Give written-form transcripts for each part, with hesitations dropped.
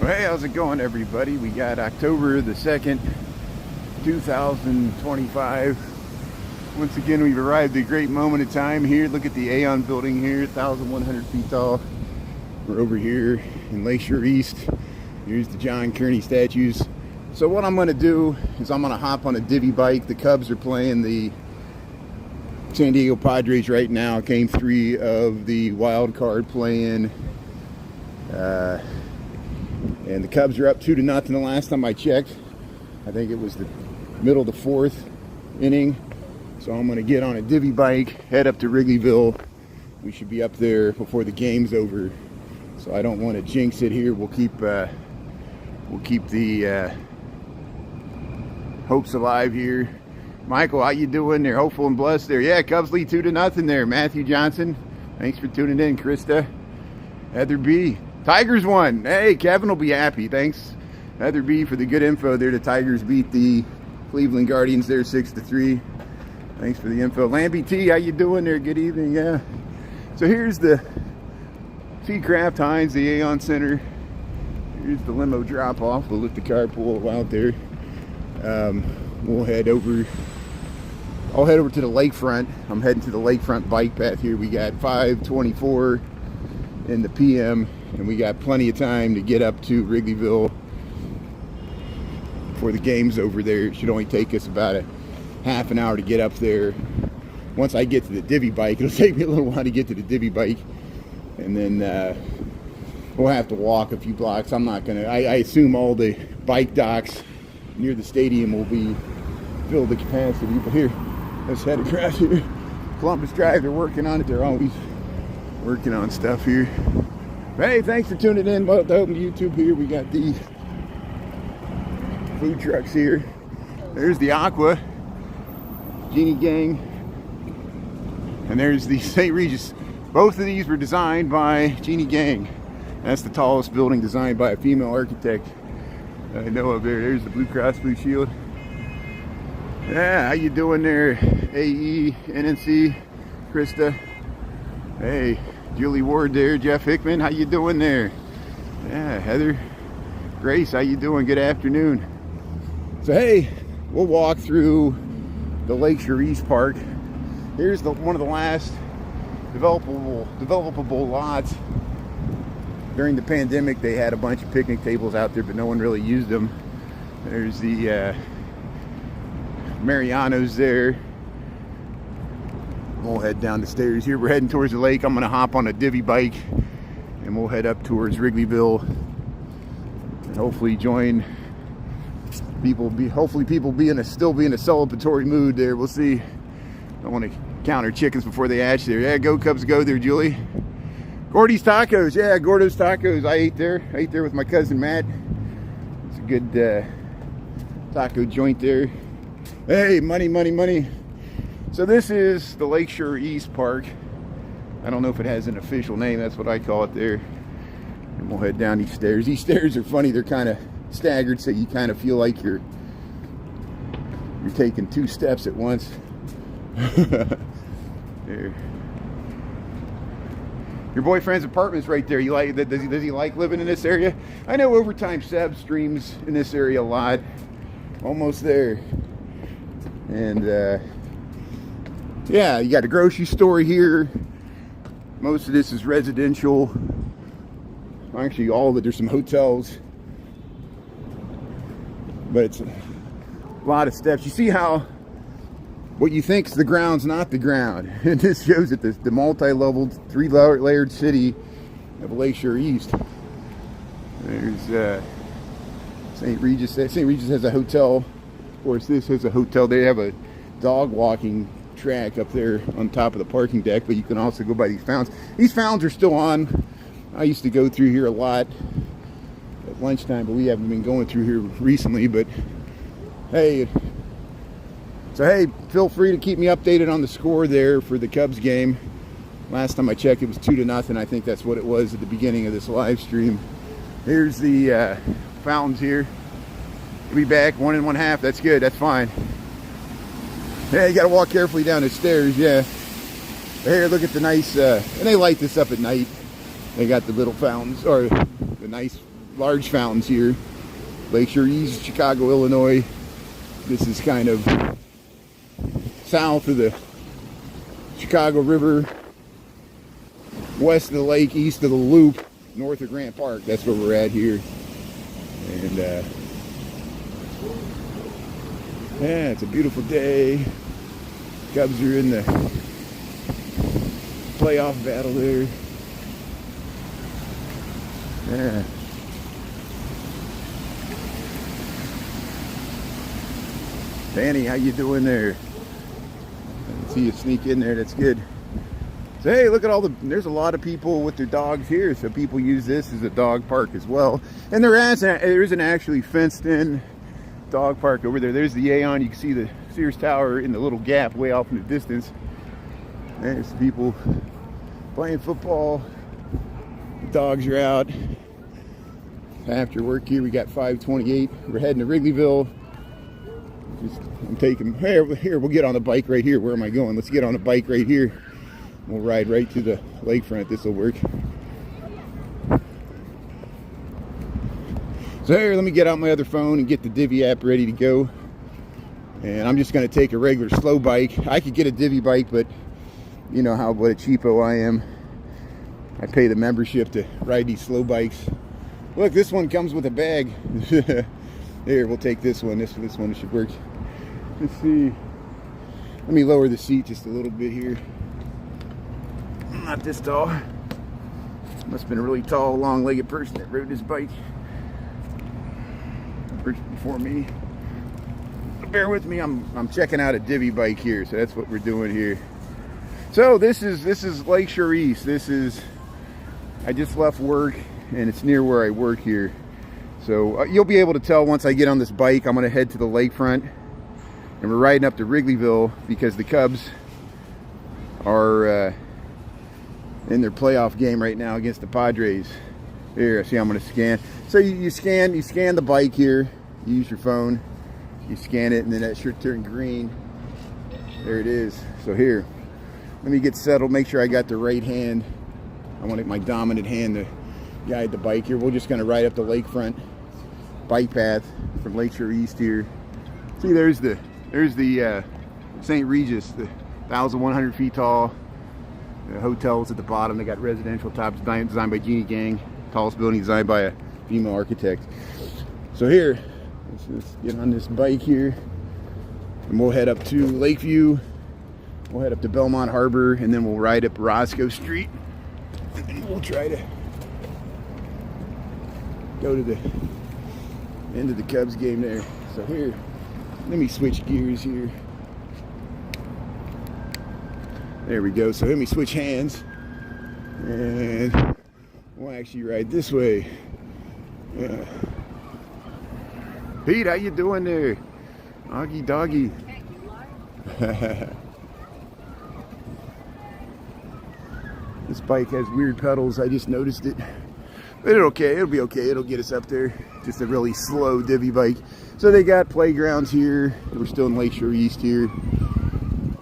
Well, hey, how's it going, everybody? We got October the 2nd, 2025. Once again, we've arrived at a great moment of time here. Look at the Aon building here, 1,100 feet tall. We're over here in Lakeshore East. Here's the John Kearney statues. So what I'm going to do is I'm going to hop on a divvy bike. The Cubs are playing the San Diego Padres right now. Game 3 of the wild card play-in. And the Cubs are up 2-0 the last time I checked. I think it was the middle of the 4th inning. So I'm going to get on a divvy bike, head up to Wrigleyville. We should be up there before the game's over. So I don't want to jinx it here. We'll keep the hopes alive here. Michael, how you doing there? Hopeful and blessed there. Yeah, Cubs lead 2-0 there. Matthew Johnson, thanks for tuning in. Krista, Heather B. Tigers won. Hey, Kevin will be happy. Thanks, Heather B, for the good info there. The Tigers beat the Cleveland Guardians there 6-3. Thanks for the info. Lambie T, how you doing there? Good evening. Yeah. So here's the T. Kraft Heinz, the Aon Center. Here's the limo drop off. We'll let the car pull out there. We'll head over. I'll head over to the Lakefront. I'm heading to the Lakefront bike path here. We got 5:24 in the PM, and we got plenty of time to get up to Wrigleyville before the game's over there. It should only take us about a half an hour to get up there. Once I get to the divvy bike, it'll take me a little while to get to the divvy bike, and then we'll have to walk a few blocks. I'm not gonna. I assume all the bike docks near the stadium will be filled to capacity. But here, let's head across here. Columbus Drive, they're working on it. They're always working on stuff here. Hey, thanks for tuning in. Well, open YouTube here. We got the food trucks here. There's the Aqua, Genie Gang, and there's the St. Regis. Both of these were designed by Genie Gang. That's the tallest building designed by a female architect I know of there. There's the Blue Cross Blue Shield. Yeah, how you doing there? AE, NNC, Krista. Hey, Julie Ward there, Jeff Hickman, how you doing there? Yeah, Heather, Grace, how you doing? Good afternoon. So hey, we'll walk through the Lakeshore East Park. Here's one of the last developable lots. During the pandemic, they had a bunch of picnic tables out there, but no one really used them. There's the Mariano's there. We'll head down the stairs here. We're heading towards the lake. I'm gonna hop on a divvy bike and we'll head up towards Wrigleyville and hopefully join people. Hopefully people still be in a celebratory mood there. We'll see. Don't want to count our chickens before they hatch there. Yeah, go Cubs go there, Julie. Gordy's Tacos. Yeah, Gordo's Tacos. I ate there with my cousin Matt. It's a good taco joint there. Hey, money, money, money. So this is the Lakeshore East Park. I don't know if it has an official name. That's what I call it there. And we'll head down these stairs. These stairs are funny. They're kind of staggered, so you kind of feel like you're taking 2 steps at once. There. Your boyfriend's apartment's right there. Does he like living in this area? I know Overtime Seb streams in this area a lot. Almost there. And yeah, you got a grocery store here. Most of this is residential. Actually, all of it. There's some hotels, but it's a lot of steps. You see how what you think is the ground's not the ground. And this shows that the multi-leveled, 3-layered city of Lakeshore East. There's St. Regis. St. Regis has a hotel. Of course, this has a hotel. They have a dog walking track up there on top of the parking deck, but you can also go by these fountains. These fountains are still on. I used to go through here a lot at lunchtime, but we haven't been going through here recently. But hey, so hey, feel free to keep me updated on the score there for the Cubs game. Last time I checked, it was 2-0. I think that's what it was at the beginning of this live stream. Here's the fountains here. We'll be back 1 1/2. That's good. That's fine. Yeah, you got to walk carefully down the stairs. Yeah. Here, look at the nice. And they light this up at night. They got the little fountains, or the nice large fountains here. Lakeshore East, Chicago, Illinois. This is kind of south of the Chicago River, west of the lake, east of the Loop, north of Grant Park. That's where we're at here. And yeah, it's a beautiful day. Cubs are in the playoff battle there. Yeah. Danny, how you doing there? I see you sneak in there. That's good. So hey, look at all there's a lot of people with their dogs here. So people use this as a dog park as well. And there is an actually fenced in dog park over there. There's the Aeon. You can see the Sears Tower in the little gap way off in the distance. There's the people playing football. The dogs are out. After work here, we got 5:28. We're heading to Wrigleyville. I'm taking here. We'll get on a bike right here. Where am I going? Let's get on a bike right here. We'll ride right to the lakefront. This will work. So here, let me get out my other phone and get the Divvy app ready to go. And I'm just going to take a regular slow bike. I could get a Divvy bike, but you know what a cheapo I am. I pay the membership to ride these slow bikes. Look, this one comes with a bag. Here, we'll take this one. This one should work. Let's see. Let me lower the seat just a little bit here. Not this tall. Must have been a really tall, long-legged person that rode this bike. Before me. Bear with me. I'm checking out a Divvy bike here, so that's what we're doing here. So this is Lakeshore East. I just left work, and it's near where I work here. So you'll be able to tell once I get on this bike. I'm going to head to the lakefront, and we're riding up to Wrigleyville because the Cubs are in their playoff game right now against the Padres. Here, see, I'm going to scan. So you scan the bike here. You use your phone. You scan it, and then that should turn green. There it is. So here, let me get settled. Make sure I got the right hand. I want my dominant hand to guide the bike here. We're just going to ride up the lakefront bike path from Lakeshore East here. See, there's the St. Regis, the 1,100 feet tall. The hotel's at the bottom. They got residential tops designed by Jeannie Gang. Tallest building designed by a female architect. So here, let's get on this bike here, and we'll head up to Lakeview. We'll head up to Belmont Harbor, and then we'll ride up Roscoe Street, and then we'll try to go to the end of the Cubs game there. So here, let me switch gears here. There we go. So let me switch hands, and we'll actually ride this way. Yeah. Pete, how you doing there? Augie doggy. This bike has weird pedals. I just noticed it. But it'll be okay. It'll get us up there. Just a really slow Divvy bike. So they got playgrounds here. We're still in Lakeshore East here.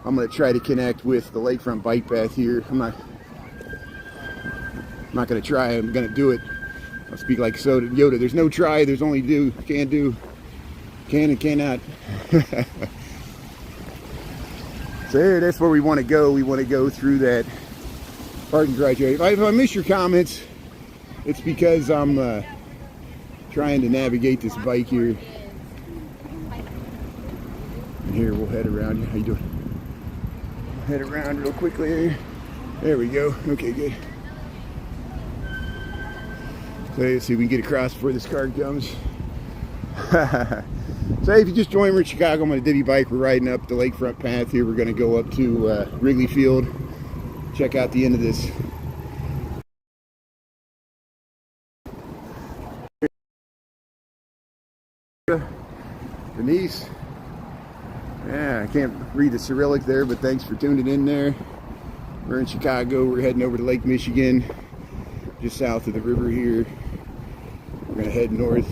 I'm going to try to connect with the lakefront bike path here. I'm not going to try. I'm going to do it. I'll speak like Yoda. There's no try. There's only do. Can do. Can and cannot. So here, that's where we want to go. We want to go through that parking garage area. If I miss your comments, it's because I'm trying to navigate this bike here. And here, we'll head around. How you doing? Head around real quickly here. There we go. Okay, good. So let's see if we can get across before this car comes. So if you just joined me in Chicago, I'm on a Divvy bike. We're riding up the lakefront path here. We're going to go up to Wrigley Field. Check out the end of this. Denise. Yeah, I can't read the Cyrillic there, but thanks for tuning in there. We're in Chicago. We're heading over to Lake Michigan, just south of the river here. We're going to head north.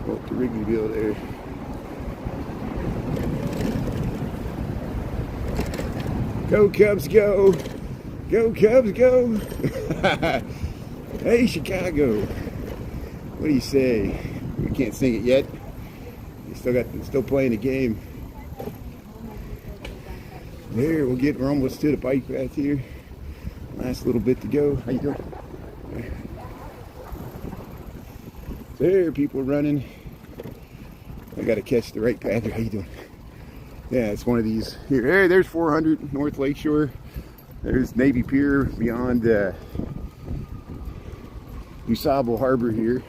Go up to Wrigleyville there. Go Cubs, go! Go Cubs, go! Hey, Chicago. What do you say? We can't sing it yet. Still playing the game. There, we're almost to the bike path here. Last little bit to go. How you doing? There, people running. I gotta catch the right path here. How you doing? Yeah, it's one of these here. Hey, there's 400 North Lakeshore. There's Navy Pier beyond USable Harbor here.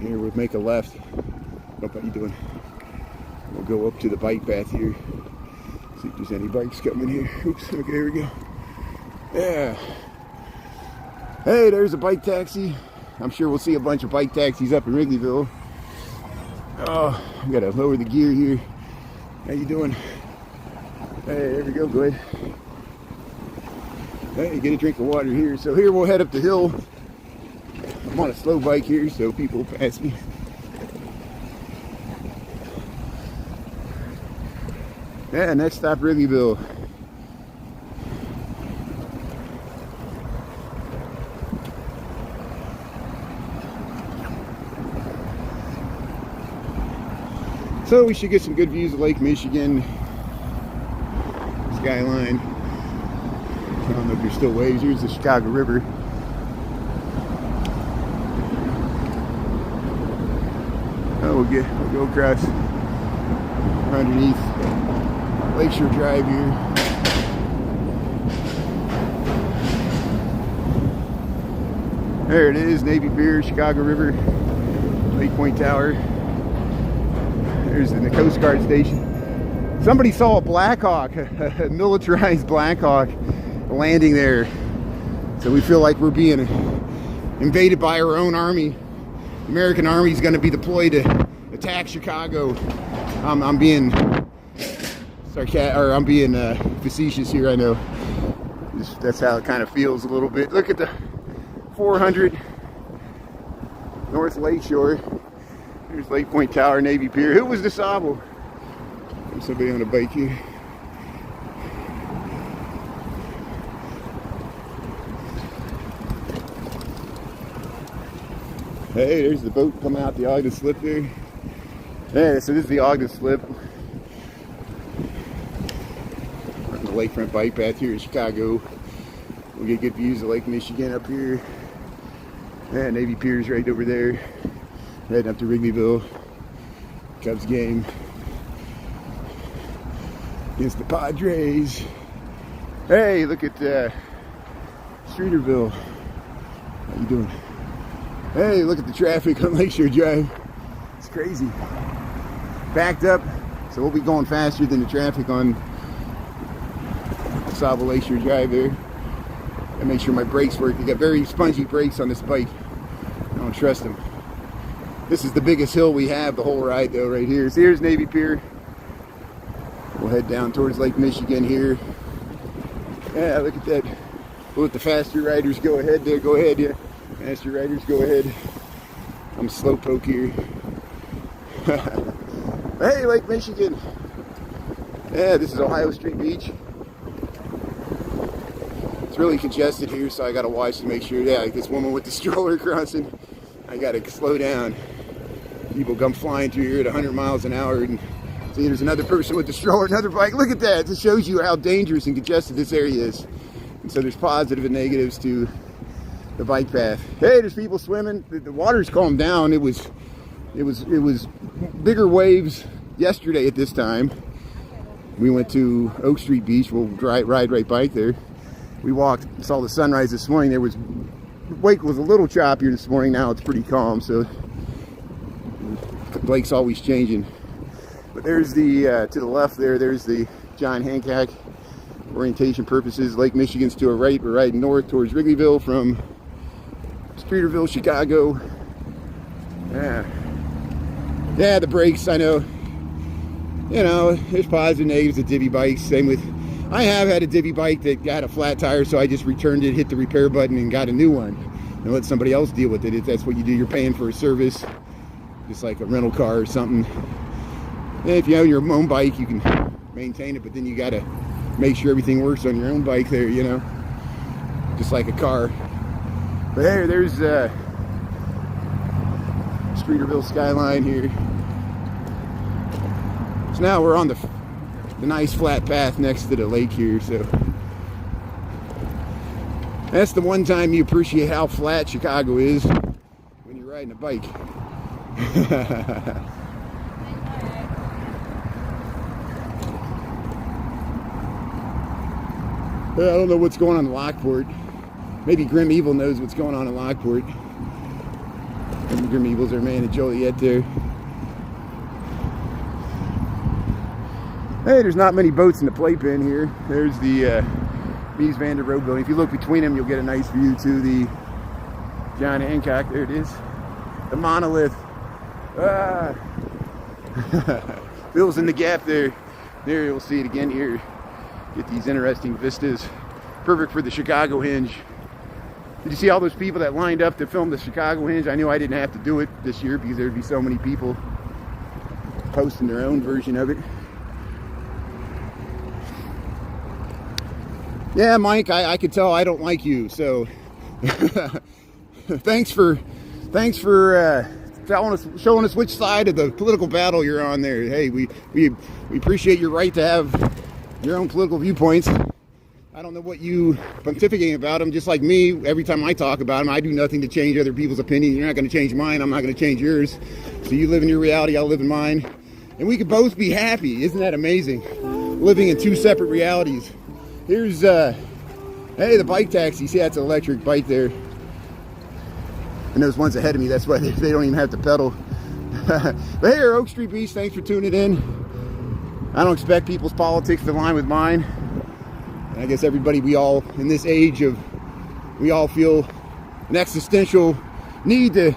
Here we'll make a left. How you doing? We'll go up to the bike path here. See if there's any bikes coming here. Oops. Okay, here we go. Yeah. Hey, there's a bike taxi. I'm sure we'll see a bunch of bike taxis up in Wrigleyville. Oh, I gotta lower the gear here. How you doing? Hey, there we go. Go ahead. Hey, get a drink of water here. So here we'll head up the hill. I'm on a slow bike here, so people will pass me. Yeah, next stop, Wrigleyville. So we should get some good views of Lake Michigan skyline. I don't know if there's still waves. Here's the Chicago River. Oh, we'll go across underneath Lakeshore Drive here. There it is, Navy Pier, Chicago River, Lake Point Tower. There's the Coast Guard station. Somebody saw a Blackhawk, a militarized Blackhawk landing there. So we feel like we're being invaded by our own army. The American Army is going to be deployed to attack Chicago. I'm being facetious here, I know. That's how it kind of feels a little bit. Look at the 400 North Lakeshore. There's Lake Point Tower, Navy Pier. Who was USable? There's somebody on a bike here. Hey, there's the boat coming out the Ogden Slip there. Yeah, so this is the Ogden Slip. On the Lakefront bike path here in Chicago. We'll get good views of Lake Michigan up here. Yeah, Navy Pier's right over there. Heading up to Wrigleyville. Cubs game against the Padres. Hey, look at Streeterville. How you doing? Hey, look at the traffic on Lakeshore Drive. It's crazy. Backed up, so we'll be going faster than the traffic on USable Lakeshore Drive there. And make sure my brakes work. You got very spongy brakes on this bike. I don't trust them. This is the biggest hill we have the whole ride though, right here. So here's Navy Pier. We'll head down towards Lake Michigan here. Yeah, look at that. We'll let the faster riders go ahead there. Go ahead, yeah. Faster riders, go ahead. I'm slowpoke here. Hey, Lake Michigan. Yeah, this is Ohio Street Beach. It's really congested here, so I gotta watch to make sure. Yeah, like this woman with the stroller crossing. I gotta slow down. People come flying through here at 100 miles an hour, and see, there's another person with the stroller, another bike. Look at that. It shows you how dangerous and congested this area is. And so there's positive and negatives to the bike path. Hey, there's people swimming. The water's calmed down. It was bigger waves yesterday at this time. We went to Oak Street Beach. We'll ride right bike there. We walked, saw the sunrise this morning. The wake was a little choppier this morning. Now it's pretty calm, so the lake's always changing. But there's the to the left there's the John Hancock. Orientation purposes, Lake Michigan's to our right. We're riding north towards Wrigleyville from Streeterville, Chicago. Yeah, the brakes, I know. You know, there's positives and negatives of divvy bikes. Same with, I have had a divvy bike that got a flat tire, so I just returned it, hit the repair button, and got a new one. And let somebody else deal with it. If that's what you do, you're paying for a service, just like a rental car or something. And if you own your own bike, you can maintain it, but then you gotta make sure everything works on your own bike there, you know, just like a car. But hey, there's Streeterville skyline here. So now we're on the nice flat path next to the lake here, so that's the one time you appreciate how flat Chicago is, when you're riding a bike. I don't know what's going on in Lockport. Maybe Grim Evil knows what's going on in Lockport. And Grim Evil's our man at Joliet there. Hey, there's not many boats in the playpen here. There's the Mies van der Rohe building. If you look between them, you'll get a nice view to the John Hancock. There it is. The monolith. Ah. Fills in the gap there. There, you'll see it again here. Get these interesting vistas. Perfect for the Chicago Hinge. Did you see all those people that lined up to film the Chicago Hinge? I knew I didn't have to do it this year because there'd be so many people posting their own version of it. Yeah, Mike, I could tell I don't like you, so thanks for telling us, showing us which side of the political battle you're on there. Hey, we appreciate your right to have your own political viewpoints. I don't know what you pontificating about them. Just like me, every time I talk about them, I do nothing to change other people's opinions. You're not going to change mine. I'm not going to change yours. So you live in your reality, I'll live in mine, and we could both be happy. Isn't that amazing? Living in two separate realities. Here's hey, the bike taxi. See, that's an electric bike there. And those ones ahead of me, that's why they don't even have to pedal. But here, Oak Street Beach, thanks for tuning in. I don't expect people's politics to align with mine. And I guess everybody, we all, in this age of, we all feel an existential need to,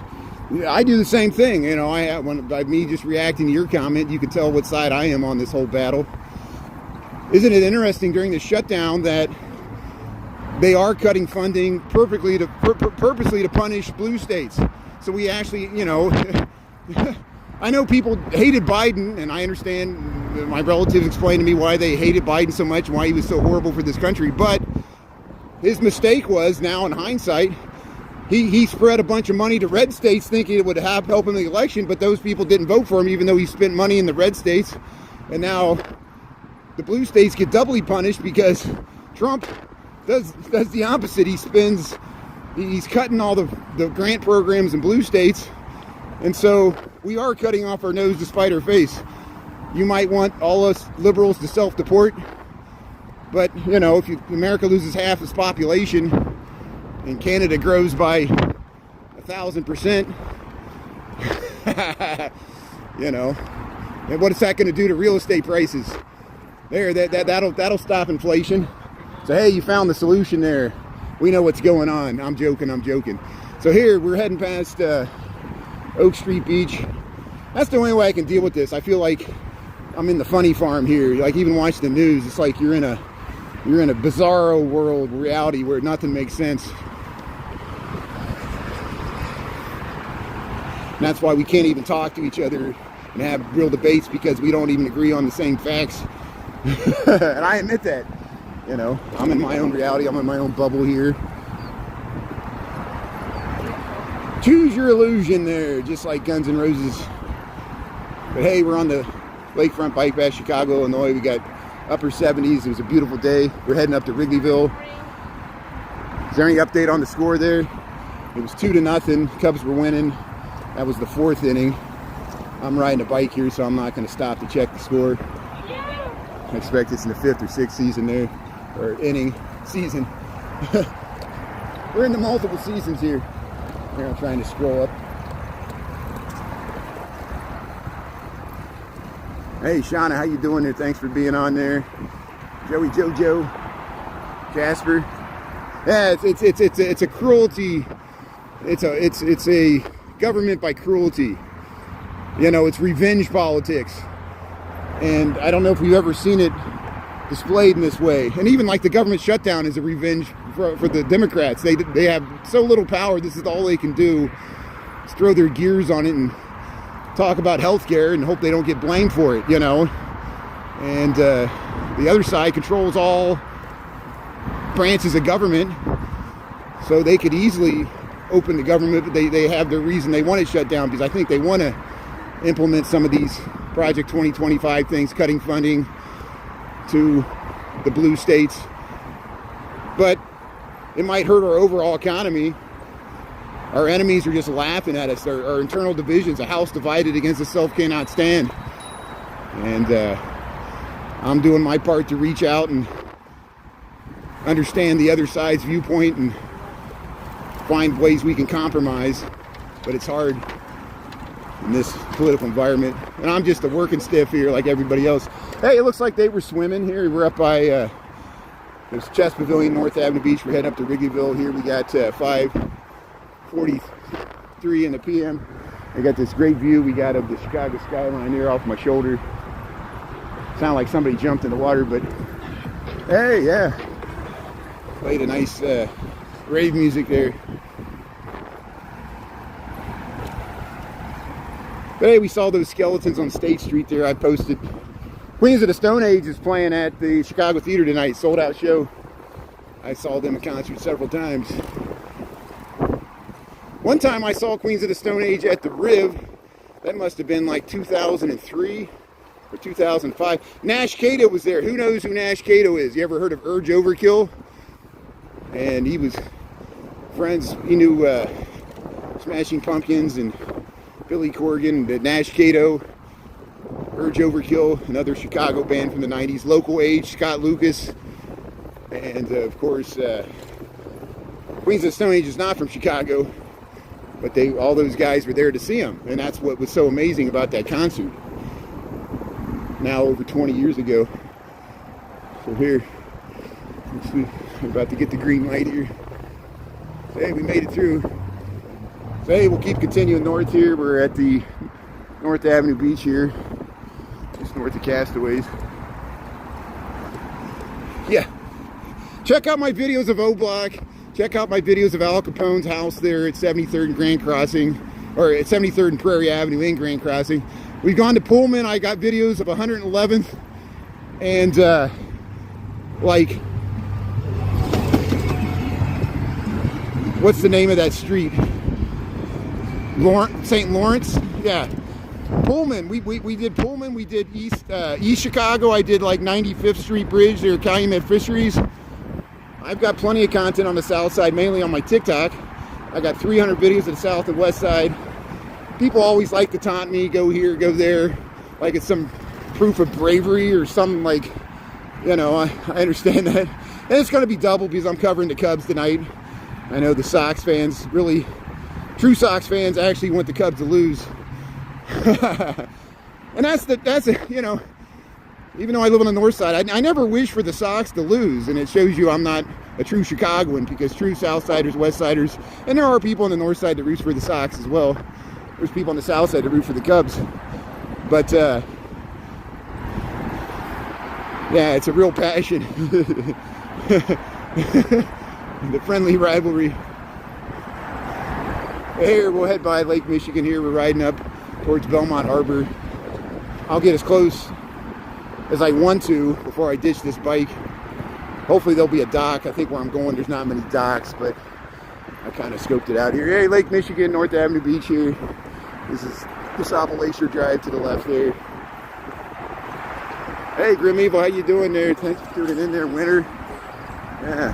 I do the same thing. You know, by me just reacting to your comment, you can tell what side I am on this whole battle. Isn't it interesting during the shutdown that they are cutting funding purposely to punish blue states? So we actually, you know, I know people hated Biden, and I understand my relatives explained to me why they hated Biden so much, why he was so horrible for this country. But his mistake was, now in hindsight, he spread a bunch of money to red states thinking it would help him in the election, but those people didn't vote for him even though he spent money in the red states. And now the blue states get doubly punished because Trump does the opposite. He's cutting all the grant programs in blue states, and so we are cutting off our nose to spite our face. You might want all us liberals to self-deport, but you know, if America loses half its population and Canada grows by 1,000%, you know, and what is that going to do to real estate prices? There, that'll stop inflation. So hey, you found the solution there. We know what's going on. I'm joking. So here, we're heading past Oak Street Beach. That's the only way I can deal with this. I feel like I'm in the funny farm here. Like, even watching the news, it's like you're in a bizarro world, reality, where nothing makes sense. And that's why we can't even talk to each other and have real debates, because we don't even agree on the same facts. And I admit that. You know, I'm in my own reality. I'm in my own bubble here. Choose your illusion there, just like Guns N' Roses. But hey, we're on the Lakefront bike path, Chicago, Illinois. We got upper 70s. It was a beautiful day. We're heading up to Wrigleyville. Is there any update on the score there? It was 2-0. Cubs were winning. That was the 4th inning. I'm riding a bike here, so I'm not going to stop to check the score. I expect it's in the 5th or 6th season there, or inning season. We're in the multiple seasons here. Here I'm trying to scroll up. Hey, Shauna, how you doing there? Thanks for being on there. Joey, Jojo, Jasper. Yeah, it's a cruelty. It's a government by cruelty. You know, it's revenge politics. And I don't know if we've ever seen it displayed in this way. And even like the government shutdown is a revenge for the Democrats. They have so little power. This is all they can do is throw their gears on it and talk about health care and hope they don't get blamed for it, you know. And the other side controls all branches of government, so they could easily open the government, but they have their reason they want it shut down, because I think they want to implement some of these Project 2025 things, cutting funding to the blue states. But it might hurt our overall economy. Our enemies are just laughing at us. Our internal divisions, a house divided against itself cannot stand. And I'm doing my part to reach out and understand the other side's viewpoint and find ways we can compromise. But it's hard in this political environment. And I'm just a working stiff here like everybody else. Hey, it looks like they were swimming here. We're up by there's Chess Pavilion, North Avenue Beach. We're heading up to Wrigleyville here. We got 5:43 in the PM. I got this great view we got of the Chicago skyline here off my shoulder. Sound like somebody jumped in the water, but hey, yeah. Played a nice rave music there. But hey, we saw those skeletons on State Street there. I posted. Queens of the Stone Age is playing at the Chicago Theater tonight. Sold out show. I saw them in concert several times. One time I saw Queens of the Stone Age at the Riv. That must have been like 2003 or 2005. Nash Cato was there. Who knows who Nash Cato is? You ever heard of Urge Overkill? And he was friends. He knew Smashing Pumpkins and Billy Corgan, the Nash Cato. Urge Overkill, another Chicago band from the 90s. Local Age, Scott Lucas. And of course, Queens of the Stone Age is not from Chicago. But all those guys were there to see him. And that's what was so amazing about that concert. Now over 20 years ago. So here, we're about to get the green light here. So hey, we made it through. So hey, we'll keep continuing north here. We're at the North Avenue Beach here. Just north of Castaways. Yeah. Check out my videos of O-Block. Check out my videos of Al Capone's house there at 73rd and Grand Crossing. Or at 73rd and Prairie Avenue in Grand Crossing. We've gone to Pullman. I got videos of 111th. And, like, what's the name of that street? St. Lawrence? Yeah. Pullman. We did Pullman. We did East Chicago. I did like 95th Street Bridge there, Calumet Fisheries. I've got plenty of content on the south side, mainly on my TikTok. I got 300 videos of the south and west side. People always like to taunt me, go here, go there, like it's some proof of bravery or something, like, you know, I understand that. And it's going to be double because I'm covering the Cubs tonight. I know the Sox fans, really, true Sox fans actually want the Cubs to lose. And that's you know, even though I live on the north side, I never wish for the Sox to lose, and it shows you I'm not a true Chicagoan, because true Southsiders, Westsiders, and there are people on the north side that root for the Sox as well. There's people on the south side that root for the Cubs. But yeah, it's a real passion. The friendly rivalry. Here, we'll head by Lake Michigan here. We're riding up towards Belmont Harbor. I'll get as close as I want to before I ditch this bike. Hopefully there'll be a dock. I think where I'm going there's not many docks, but I kind of scoped it out here. Hey, Lake Michigan, North Avenue Beach here. This is the Appalachian Drive to the left there. Hey, Grim Evil, how you doing there? Thanks for tuning in there, winter. Yeah.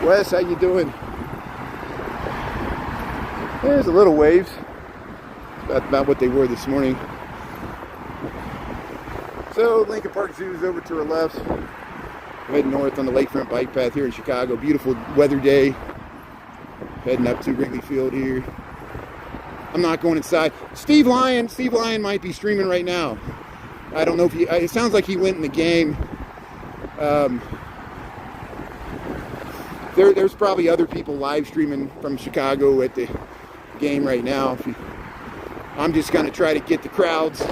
Wes, how you doing? There's a little waves. About what they were this morning. So Lincoln Park Zoo is over to our left. Heading north on the Lakefront bike path here in Chicago. Beautiful weather day. Heading up to Wrigley Field here. I'm not going inside. Steve Lyon might be streaming right now. I don't know if it sounds like he went in the game. There's probably other people live streaming from Chicago at the game right now. I'm just going to try to get the crowds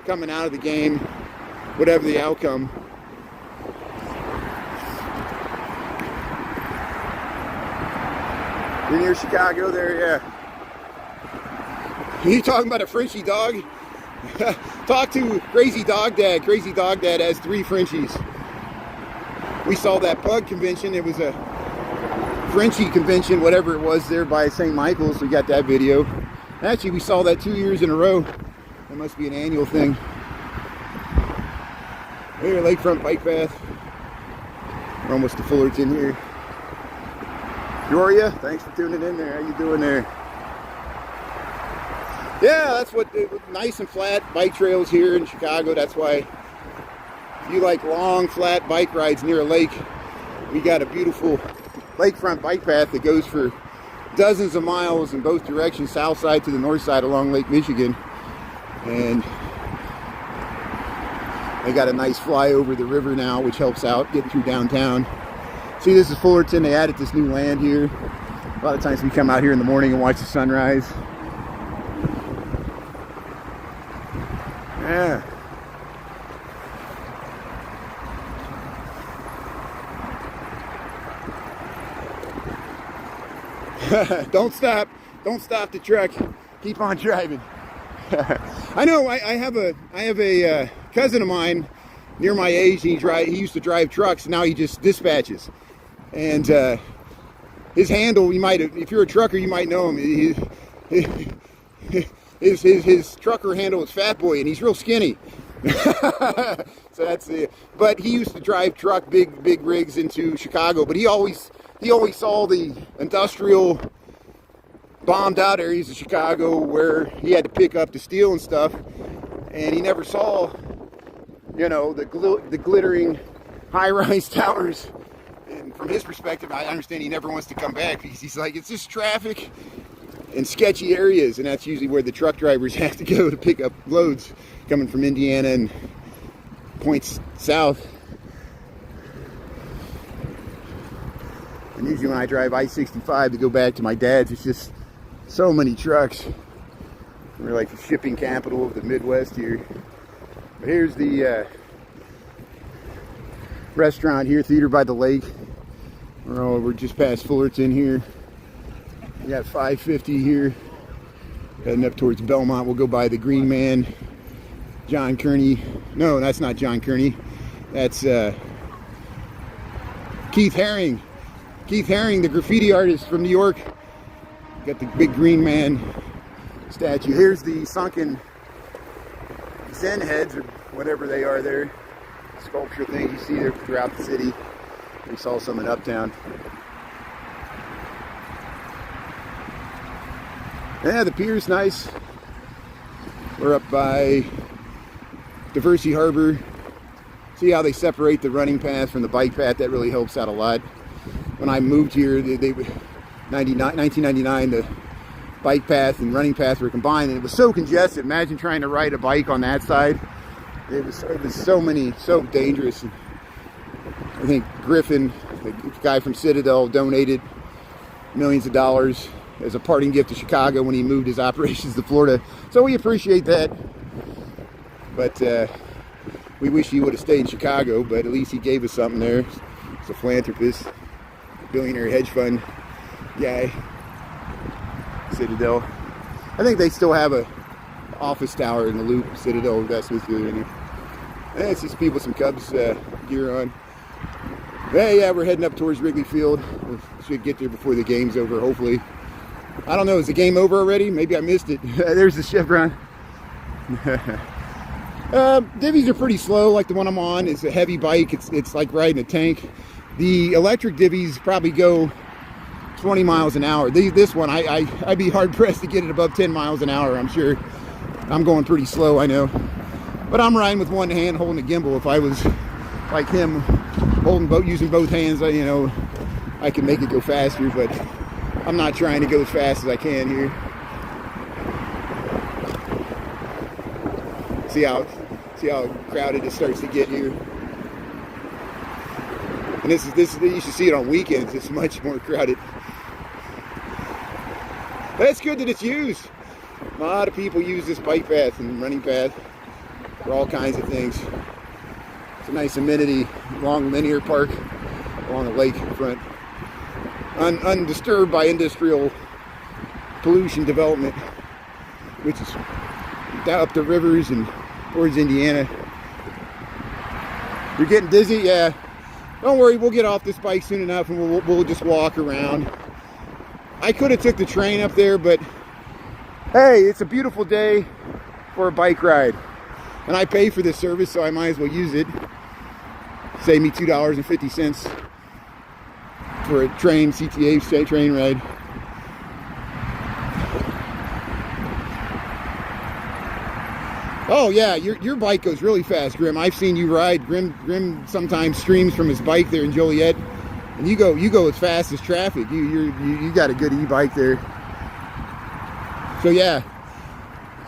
coming out of the game, whatever the outcome. You're near Chicago there, yeah. You talking about a Frenchie dog? Talk to Crazy Dog Dad. Crazy Dog Dad has 3 Frenchies. We saw that pug convention. It was a Frenchie convention, whatever it was there by St. Michael's. We got that video. Actually, we saw that 2 years in a row. That must be an annual thing. Here, Lakefront Bike Path. We're almost to Fullerton here. Joria, thanks for tuning in there. How you doing there? Yeah, that's what, nice and flat bike trails here in Chicago. That's why if you like long, flat bike rides near a lake, we got a beautiful Lakefront bike path that goes for dozens of miles in both directions, south side to the north side along Lake Michigan. And they got a nice fly over the river now, which helps out getting through downtown. See, this is Fullerton. They added this new land here. A lot of times we come out here in the morning and watch the sunrise. Yeah. Don't stop the truck. Keep on driving. I know. I have a cousin of mine near my age. He used to drive trucks. And now he just dispatches. And his handle, you might, if you're a trucker, you might know him. His trucker handle is Fat Boy, and he's real skinny. So that's it. But he used to drive truck big rigs into Chicago. But he always saw the industrial bombed out areas of Chicago where he had to pick up the steel and stuff, and he never saw, you know, the glittering high-rise towers. And from his perspective, I understand he never wants to come back because he's like, it's just traffic and sketchy areas, and that's usually where the truck drivers have to go to pick up loads coming from Indiana and points south. And usually when I drive I-65 to go back to my dad's, it's just so many trucks. We're like the shipping capital of the Midwest here. But here's the restaurant here, Theater by the Lake. We're just past Fullerton here. We got 550 here. Heading up towards Belmont. We'll go by the Green Man. John Kearney. No, that's not John Kearney. That's Keith Haring. Keith Haring, the graffiti artist from New York. Got the big Green Man statue. Here's the sunken Zen heads, or whatever they are there. Sculpture thing you see there throughout the city. We saw some in Uptown. Yeah, the pier's nice. We're up by Diversity Harbor. See how they separate the running path from the bike path? That really helps out a lot. When I moved here, 1999, the bike path and running path were combined, and it was so congested. Imagine trying to ride a bike on that side. It was so dangerous. And I think Griffin, the guy from Citadel, donated millions of dollars as a parting gift to Chicago when he moved his operations to Florida. So we appreciate that. But we wish he would have stayed in Chicago, but at least he gave us something there. He's a philanthropist, billionaire hedge fund guy. Citadel. I think they still have a office tower in the Loop. Citadel Investments doing it. And it's just people with some Cubs gear on. Hey, yeah, we're heading up towards Wrigley Field. We should get there before the game's over, hopefully. I don't know, is the game over already? Maybe I missed it. There's the Chevron. Divvies are pretty slow, like the one I'm on. It's a heavy bike. It's like riding a tank. The electric divvies probably go 20 miles an hour. This one, I'd be hard pressed to get it above 10 miles an hour, I'm sure. I'm going pretty slow, I know. But I'm riding with one hand holding the gimbal. If I was like him, using both hands, I could make it go faster, but I'm not trying to go as fast as I can here. See how crowded it starts to get here. And this you should see it on weekends. It's much more crowded. But it's good that it's used. A lot of people use this bike path and running path for all kinds of things. It's a nice amenity, long linear park along the lakefront, undisturbed by industrial pollution development, which is down up the rivers and towards Indiana. You're getting dizzy? Yeah. Don't worry, we'll get off this bike soon enough and we'll just walk around. I could have took the train up there, but hey, it's a beautiful day for a bike ride. And I pay for this service, so I might as well use it. Save me $2.50 for a train, CTA train ride. Oh yeah, your bike goes really fast, Grim. I've seen you ride. Grim sometimes streams from his bike there in Joliet, and you go as fast as traffic. You got a good e-bike there. So yeah,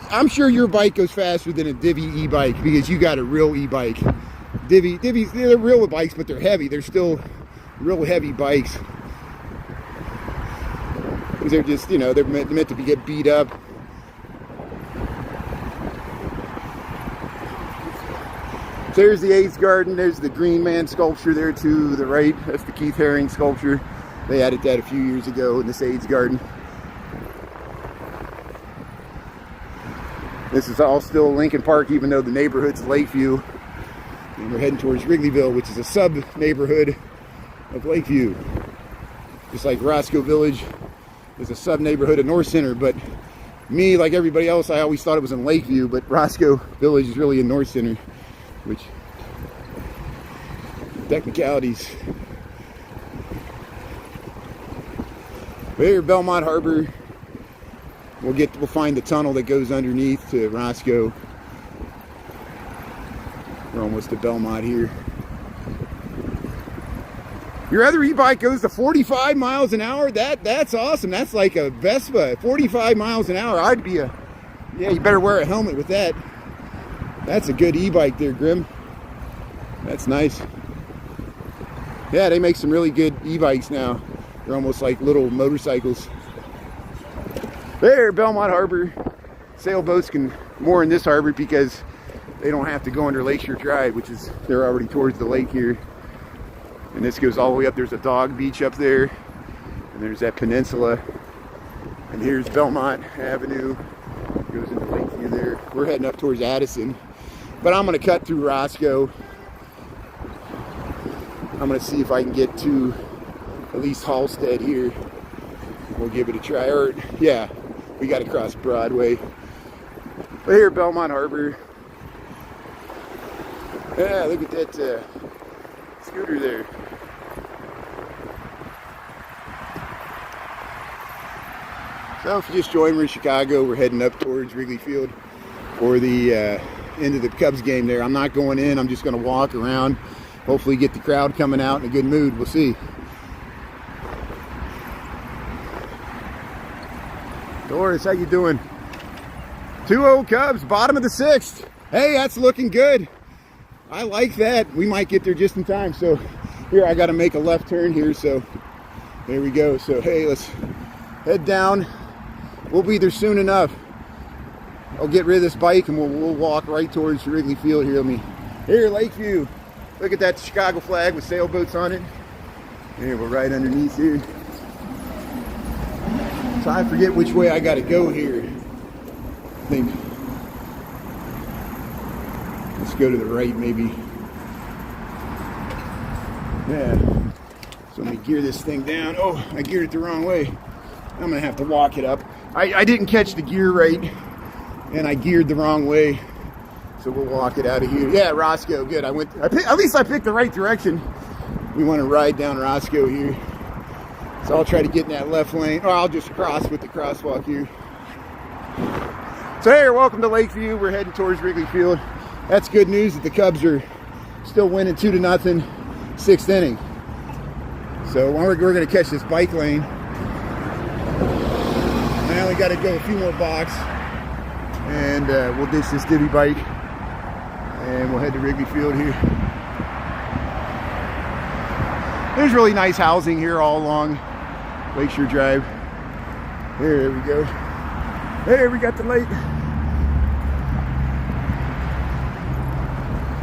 I'm sure your bike goes faster than a Divvy e-bike because you got a real e-bike. Divvies, they're real bikes, but they're heavy. They're still real heavy bikes. Because they're just, they're meant to get beat up. So there's the AIDS Garden. There's the Green Man sculpture there to the right. That's the Keith Haring sculpture. They added that a few years ago in this AIDS Garden. This is all still Lincoln Park, even though the neighborhood's Lakeview. And we're heading towards Wrigleyville, which is a sub-neighborhood of Lakeview. Just like Roscoe Village is a sub-neighborhood of North Center. But me, like everybody else, I always thought it was in Lakeview, but Roscoe Village is really in North Center. Which, technicalities. We're here at Belmont Harbor. We'll find the tunnel that goes underneath to Roscoe. We're almost at Belmont here. Your other e-bike goes to 45 miles an hour. That's awesome. That's like a Vespa, 45 miles an hour. Yeah, you better wear a helmet with that. That's a good e-bike there, Grim. That's nice. Yeah, they make some really good e-bikes now. They're almost like little motorcycles. There, Belmont Harbor. Sailboats can moor in this harbor because they don't have to go under Lakeshore Drive, which is, they're already towards the lake here. And this goes all the way up. There's a dog beach up there. And there's that peninsula. And here's Belmont Avenue. Goes into Lakeview there. We're heading up towards Addison. But I'm going to cut through Roscoe. I'm going to see if I can get to at least Halstead here. We'll give it a try. Or, yeah, we got to cross Broadway. But here at Belmont Harbor. Yeah, look at that scooter there. So if you just joined me in Chicago, we're heading up towards Wrigley Field for the end of the Cubs game there. I'm not going in. I'm just going to walk around. Hopefully get the crowd coming out in a good mood. We'll see. Doris, how you doing? 2-0 Cubs, bottom of the 6th. Hey, that's looking good. I like that. We might get there just in time. So here, I got to make a left turn here. So there we go. So hey, let's head down. We'll be there soon enough. I'll get rid of this bike and we'll walk right towards Wrigley Field here. Here, Lakeview. Look at that Chicago flag with sailboats on it. Here, we're right underneath here. So I forget which way I got to go here. I think. Let's go to the right, maybe. Yeah. So let me gear this thing down. Oh, I geared it the wrong way. I'm going to have to walk it up. I didn't catch the gear right, and I geared the wrong way. So we'll walk it out of here. Yeah, Roscoe, good. At least I picked the right direction. We want to ride down Roscoe here. So I'll try to get in that left lane. Or I'll just cross with the crosswalk here. So hey, welcome to Lakeview. We're heading towards Wrigley Field. That's good news that the Cubs are still winning 2-0, 6th inning. So we're going to catch this bike lane. I only got to go a few more blocks, and we'll ditch this Divvy bike, and we'll head to Wrigley Field here. There's really nice housing here all along Lakeshore Drive. There we go. There we got the lake.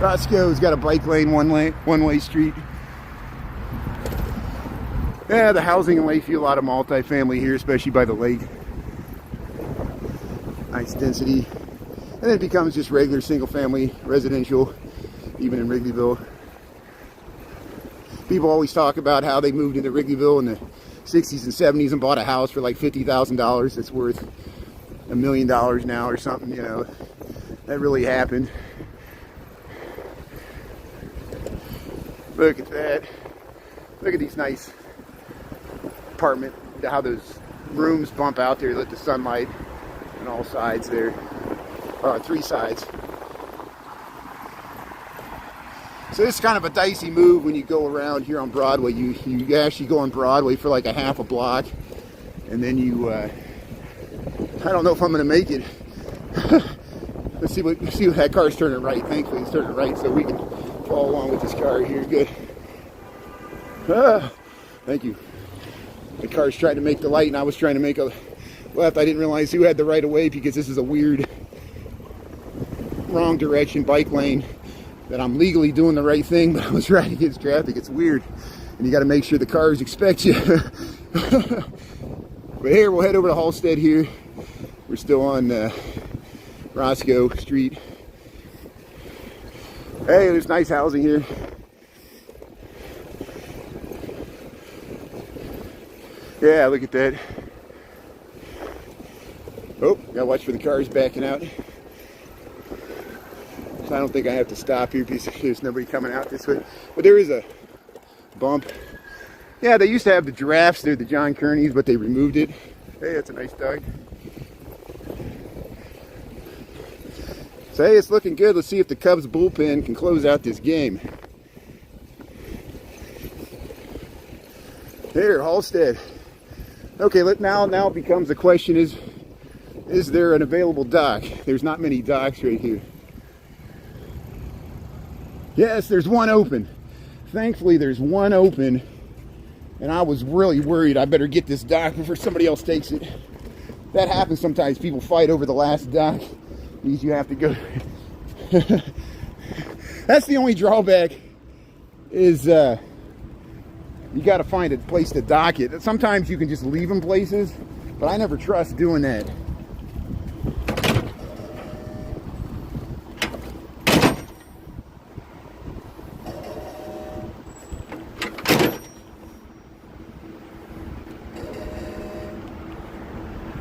Roscoe's got a bike lane, one-way street. Yeah, the housing in Lakeview, a lot of multifamily here, especially by the lake. Nice density. And then it becomes just regular single-family residential, even in Wrigleyville. People always talk about how they moved into Wrigleyville in the 60s and 70s and bought a house for like $50,000 that's worth $1 million now or something, you know. That really happened. Look at that. Look at these nice apartment, how those rooms bump out there, let the sunlight on all sides there. Or 3 sides. So this is kind of a dicey move when you go around here on Broadway. You actually go on Broadway for like a half a block, and then you, I don't know if I'm going to make it. Let's see what that car's turning right. Thankfully it's turning right so we can follow along with this car here. Good. Thank you. The car's trying to make the light and I was trying to make a left. I didn't realize who had the right of way because this is a weird wrong direction bike lane that I'm legally doing the right thing, but I was riding against traffic. It's weird. And you got to make sure the cars expect you. But here, we'll head over to Halstead here. We're still on Roscoe Street. Hey, there's nice housing here. Yeah, look at that. Oh, gotta watch for the cars backing out. So I don't think I have to stop here because there's nobody coming out this way. But there is a bump. Yeah, they used to have the giraffes there, the John Kearneys, but they removed it. Hey, that's a nice dog. So hey, it's looking good. Let's see if the Cubs bullpen can close out this game. Here, Halstead. Okay, now it becomes the question is there an available dock? There's not many docks right here. Yes, there's one open. Thankfully, there's one open. And I was really worried I better get this dock before somebody else takes it. That happens sometimes. People fight over the last dock. Means you have to go. That's the only drawback is you got to find a place to dock it. Sometimes you can just leave them places, but I never trust doing that.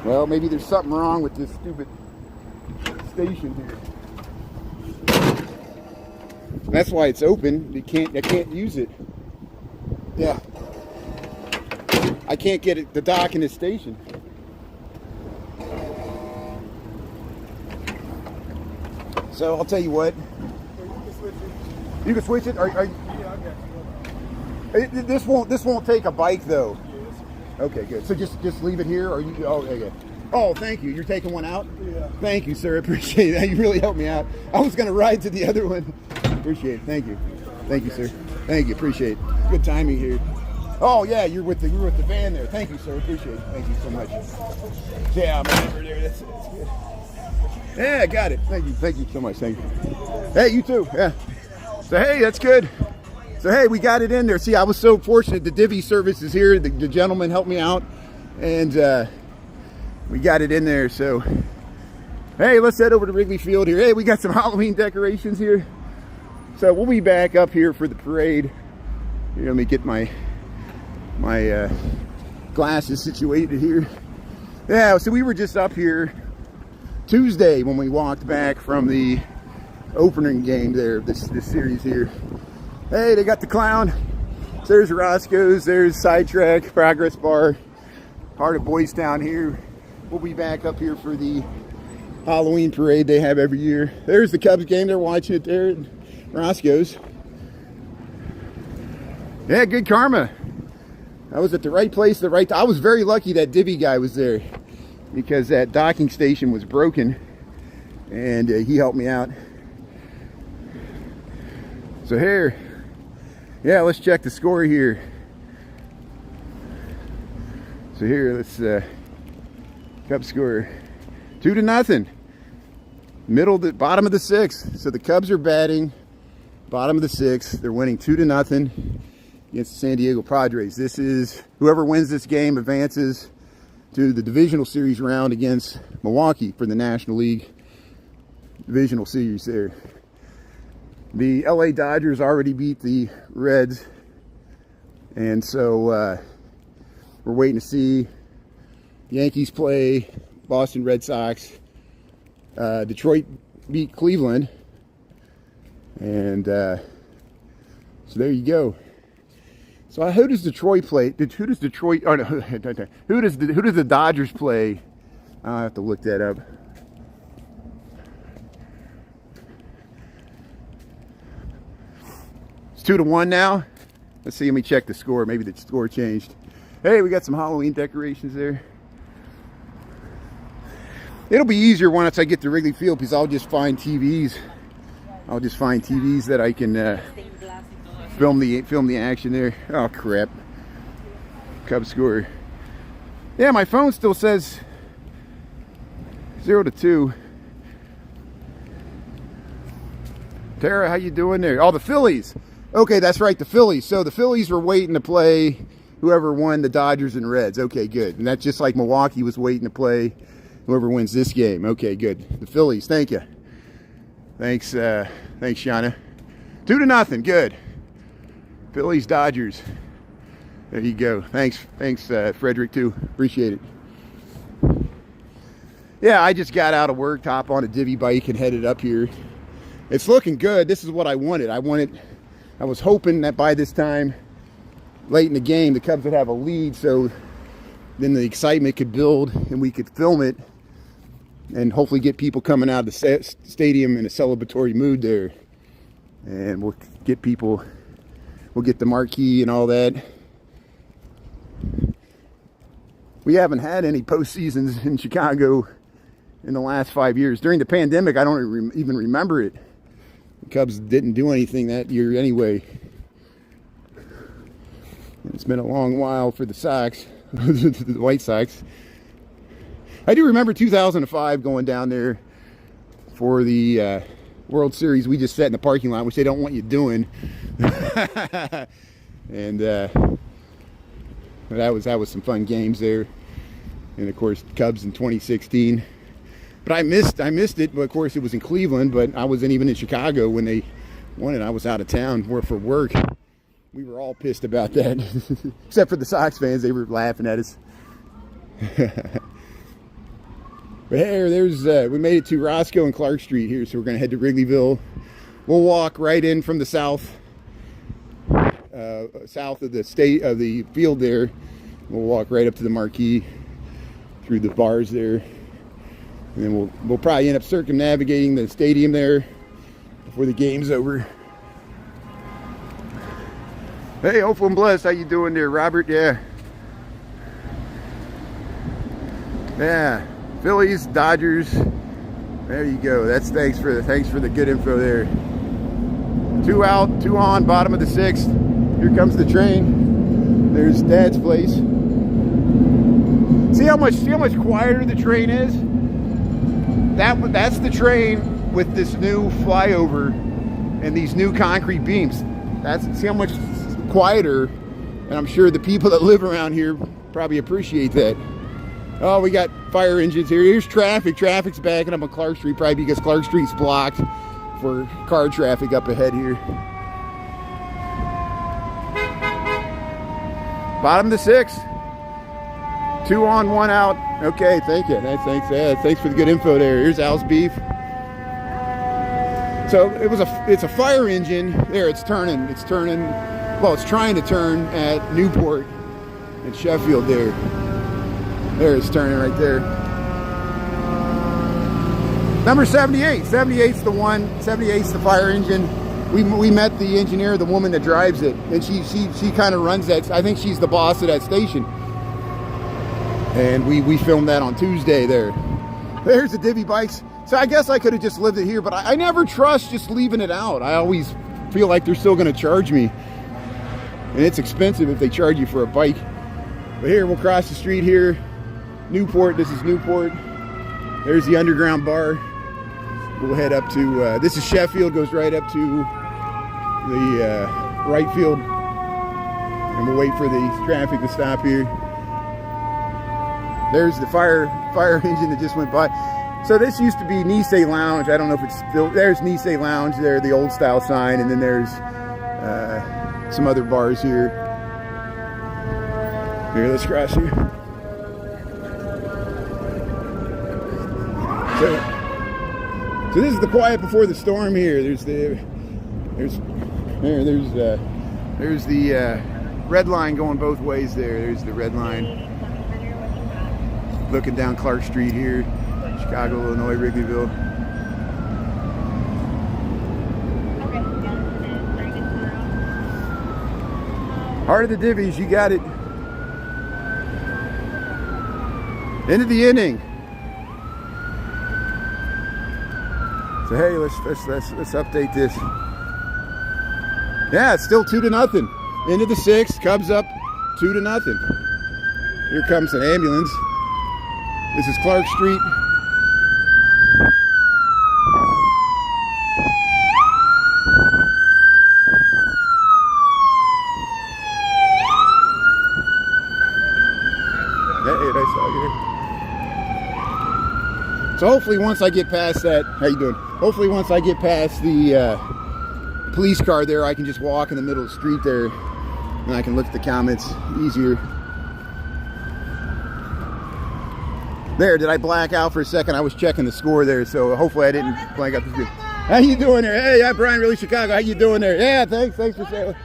Well, maybe there's something wrong with this stupid station here. That's why it's open. I can't use it. Yeah. I can't get it, the dock in this station. So I'll tell you what. You can switch it? Yeah, I got you. This won't take a bike though. Okay, good. So just leave it here, or you? Oh, okay. Oh, thank you. You're taking one out? Yeah. Thank you, sir. I appreciate that. You really helped me out. I was going to ride to the other one. Appreciate it. Thank you. Thank you, sir. Thank you. Appreciate it. Good timing here. Oh yeah, you're with the van there. Thank you, sir. Appreciate it. Thank you so much. Yeah, I'm over there. That's good. Yeah, I got it. Thank you. Thank you so much. Thank you. Hey, you too. Yeah. So hey, that's good. So hey, we got it in there. See, I was so fortunate. The divvy service is here. The gentleman helped me out, and we got it in there. So hey, let's head over to Wrigley Field here. Hey, we got some Halloween decorations here. So we'll be back up here for the parade. Here, let me get my glasses situated here. Yeah, so we were just up here Tuesday when we walked back from the opening game there, this series here. Hey, they got the clown. So there's Roscoe's, there's Sidetrack, Progress Bar, Heart of Boys Town here. We'll be back up here for the Halloween parade they have every year. There's the Cubs game, they're watching it there at Roscoe's. Yeah, good karma. I was at the right place, the right time. I was very lucky that divvy guy was there because that docking station was broken and he helped me out. So here, yeah, let's check the score here. So here, let's Cubs score 2-0. Bottom of the sixth. So the Cubs are batting bottom of the sixth. They're winning 2-0 against the San Diego Padres. This is whoever wins this game advances to the divisional series round against Milwaukee for the National League divisional series there. The LA Dodgers already beat the Reds And so we're waiting to see the Yankees play Boston Red Sox. Detroit beat Cleveland. And so there you go. So who does Detroit play? Who does Detroit? Oh no, who does the Dodgers play? I'll have to look that up. It's 2-1 now. Let's see. Let me check the score. Maybe the score changed. Hey, we got some Halloween decorations there. It'll be easier once I get to Wrigley Field because I'll just find TVs. I'll just find TVs that I can film the action there. Oh crap! Cubs score. Yeah, my phone still says 0-2. Tara, how you doing there? Oh, the Phillies. Okay, that's right, the Phillies. So the Phillies were waiting to play whoever won the Dodgers and Reds. Okay, good. And that's just like Milwaukee was waiting to play whoever wins this game. Okay, good. The Phillies. Thank you. Thanks, thanks, Shauna. 2-0. Good. Phillies, Dodgers. There you go. Thanks, Frederick, too. Appreciate it. Yeah, I just got out of work, hop on a divvy bike, and headed up here. It's looking good. This is what I wanted. I was hoping that by this time, late in the game, the Cubs would have a lead, so then the excitement could build and we could film it and hopefully get people coming out of the stadium in a celebratory mood there. And we'll get the marquee and all that. We haven't had any postseasons in Chicago in the last 5 years. During the pandemic, I don't even remember it. The Cubs didn't do anything that year anyway. It's been a long while for the Sox, the White Sox. I do remember 2005 going down there for the World Series. We just sat in the parking lot, which they don't want you doing. And that was some fun games there. And of course, Cubs in 2016. But I missed it. But of course, it was in Cleveland. But I wasn't even in Chicago when they won it. I was out of town for work. We were all pissed about that, except for the Sox fans. They were laughing at us. But hey, we made it to Roscoe and Clark Street here, so we're going to head to Wrigleyville. We'll walk right in from the south of the field there. We'll walk right up to the marquee through the bars there, and then we'll probably end up circumnavigating the stadium there before the game's over. Hey, hopeful and blessed. How you doing there, Robert? Yeah. Phillies, Dodgers. There you go. Thanks for the good info there. 2 out, 2 on, bottom of the 6th. Here comes the train. There's Dad's place. See how much quieter the train is? That's the train with this new flyover and these new concrete beams. See how much quieter, and I'm sure the people that live around here probably appreciate that. Oh, we got fire engines here. Here's traffic. Traffic's backing up on Clark Street, probably because Clark Street's blocked for car traffic up ahead here. Bottom of the 6th. 2 on, 1 out. Okay, thank you. Thanks for the good info there. Here's Al's beef. So it's a fire engine. There, it's turning. Well, it's trying to turn at Newport and Sheffield there. There, it's turning right there. Number 78. 78's the one. 78's the fire engine. We met the engineer, the woman that drives it, and she kind of runs that. I think she's the boss of that station. And we filmed that on Tuesday there. There's the divvy bikes. So I guess I could have just lived it here, but I never trust just leaving it out. I always feel like they're still going to charge me. And it's expensive if they charge you for a bike. But here, we'll cross the street here. Newport, this is Newport. There's the underground bar. We'll head up to, this is Sheffield, goes right up to the right field. And we'll wait for the traffic to stop here. There's the fire engine that just went by. So this used to be Nisei Lounge. I don't know if it's still, there's Nisei Lounge there, the old style sign, and then there's some other bars here. Here, let's cross here. So this is the quiet before the storm here. There's the red line going both ways there. There's the red line. Looking down Clark Street here, Chicago, Illinois, Wrigleyville. Heart of the divvies, you got it. End of the inning. So hey, let's update this. Yeah, it's still 2-0. Into the 6th, Cubs up 2-0. Here comes an ambulance. This is Clark Street. Hey, nice dog here. So hopefully once I get past that, how you doing? Hopefully once I get past the police car there, I can just walk in the middle of the street there and I can look at the comments easier. There, did I black out for a second? I was checking the score there, so hopefully I didn't blank out the screen. How you doing there? Hey, I'm Brian, really Chicago. How you doing there? Yeah, thanks for saying.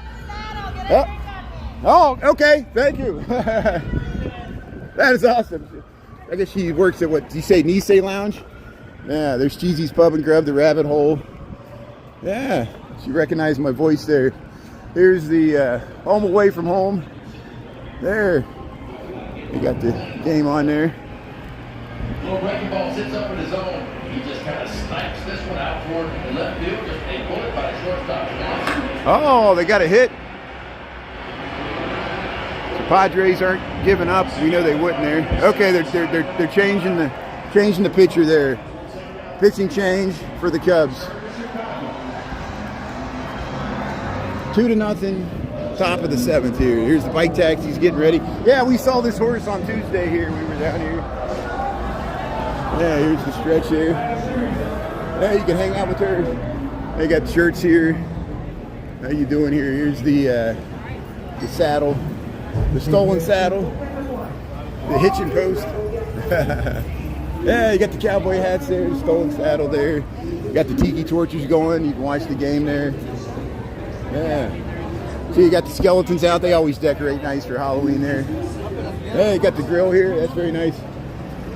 Oh, okay, thank you. That is awesome. I guess she works at what, did you say, Nisei Lounge? Yeah, there's Cheesy's Pub and Grub, the Rabbit Hole. Yeah, she recognized my voice there. Here's the home away from home. There, you got the game on there. Little wrecking ball sits up in his own. He just kind of snipes this one out for the left field. Just a bullet by shortstop. Oh, they got a hit. The Padres aren't giving up. We know they wouldn't there. Okay, they're changing the pitcher there. Pitching change for the Cubs. 2-0. Top of the 7th here. Here's the bike taxis getting ready. Yeah, we saw this horse on Tuesday here. We were down here. Yeah, here's the stretch here. Yeah, you can hang out with her. They got shirts here. How you doing here? Here's the saddle, the stolen saddle, the hitching post. Yeah, you got the cowboy hats there, the stolen saddle there. You got the tiki torches going. You can watch the game there. Yeah. So you got the skeletons out. They always decorate nice for Halloween there. Yeah, you got the grill here. That's very nice.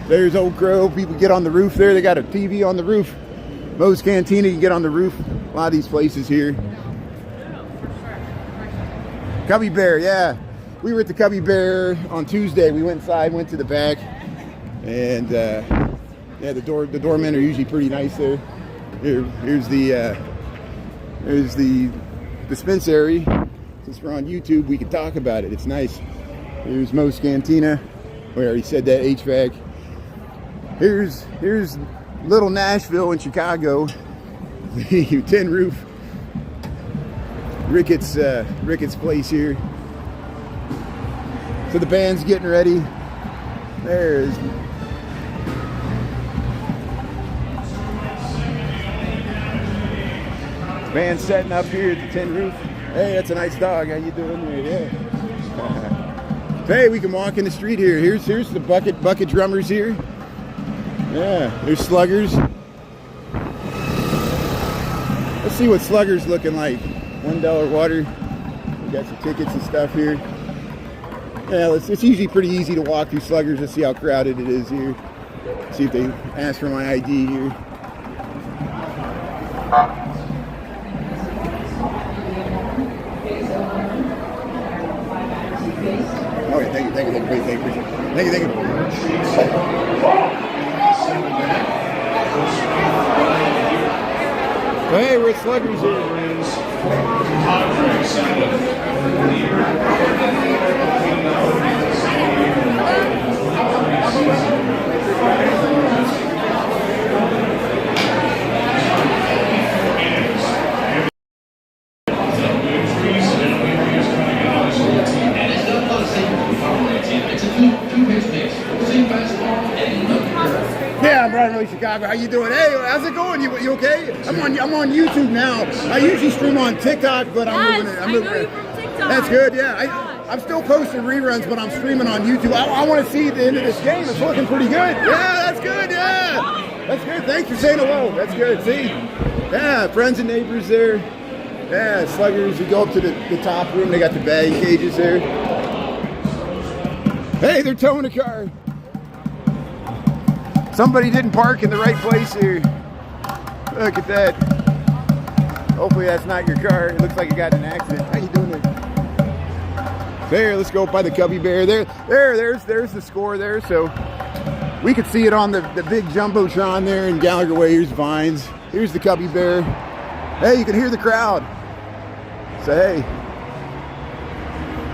There's Oak Grove. People get on the roof there. They got a TV on the roof. Moe's Cantina, you get on the roof. A lot of these places here. Cubby Bear, yeah. We were at the Cubby Bear on Tuesday. We went inside, went to the back. And yeah, the doormen are usually pretty nice there. Here's the dispensary. Since we're on YouTube, we can talk about it. It's nice. Here's Moe's Cantina. We already said that, HVAC. Here's Little Nashville in Chicago. The tin roof. Ricketts place here. So the band's getting ready. There's band setting up here at the tin roof. Hey, that's a nice dog. How you doing there? Yeah. Hey, we can walk in the street here. Here's the bucket drummers here. Yeah, there's Sluggers. Let's see what Sluggers looking like. $1 water. We got some tickets and stuff here. Yeah, it's usually pretty easy to walk through Sluggers. Let's see how crowded it is here. See if they ask for my ID here. Okay, thank you. Thank you. Hey, we're at Sluggers here. Yeah, I'm Brian, really Chicago. How you doing? Hey, how's it going? You okay? I'm on YouTube now. I usually stream on TikTok, but I'm moving it. I know you from TikTok. That's good. Yeah. I'm still posting reruns, but I'm streaming on YouTube. I want to see the end of this game. It's looking pretty good. Yeah, that's good. Yeah, that's good. Thanks for saying hello. That's good. See, yeah, friends and neighbors there. Yeah, sluggers. You go up to the top room. They got the batting cages there. Hey, they're towing a car. Somebody didn't park in the right place here. Look at that. Hopefully that's not your car. It looks like you got in an accident. How you doing there? There, let's go by the Cubby Bear. There's the score there. So we could see it on the big Jumbotron there in Gallagher Way. Here's Vines. Here's the Cubby Bear. Hey, you can hear the crowd. So hey,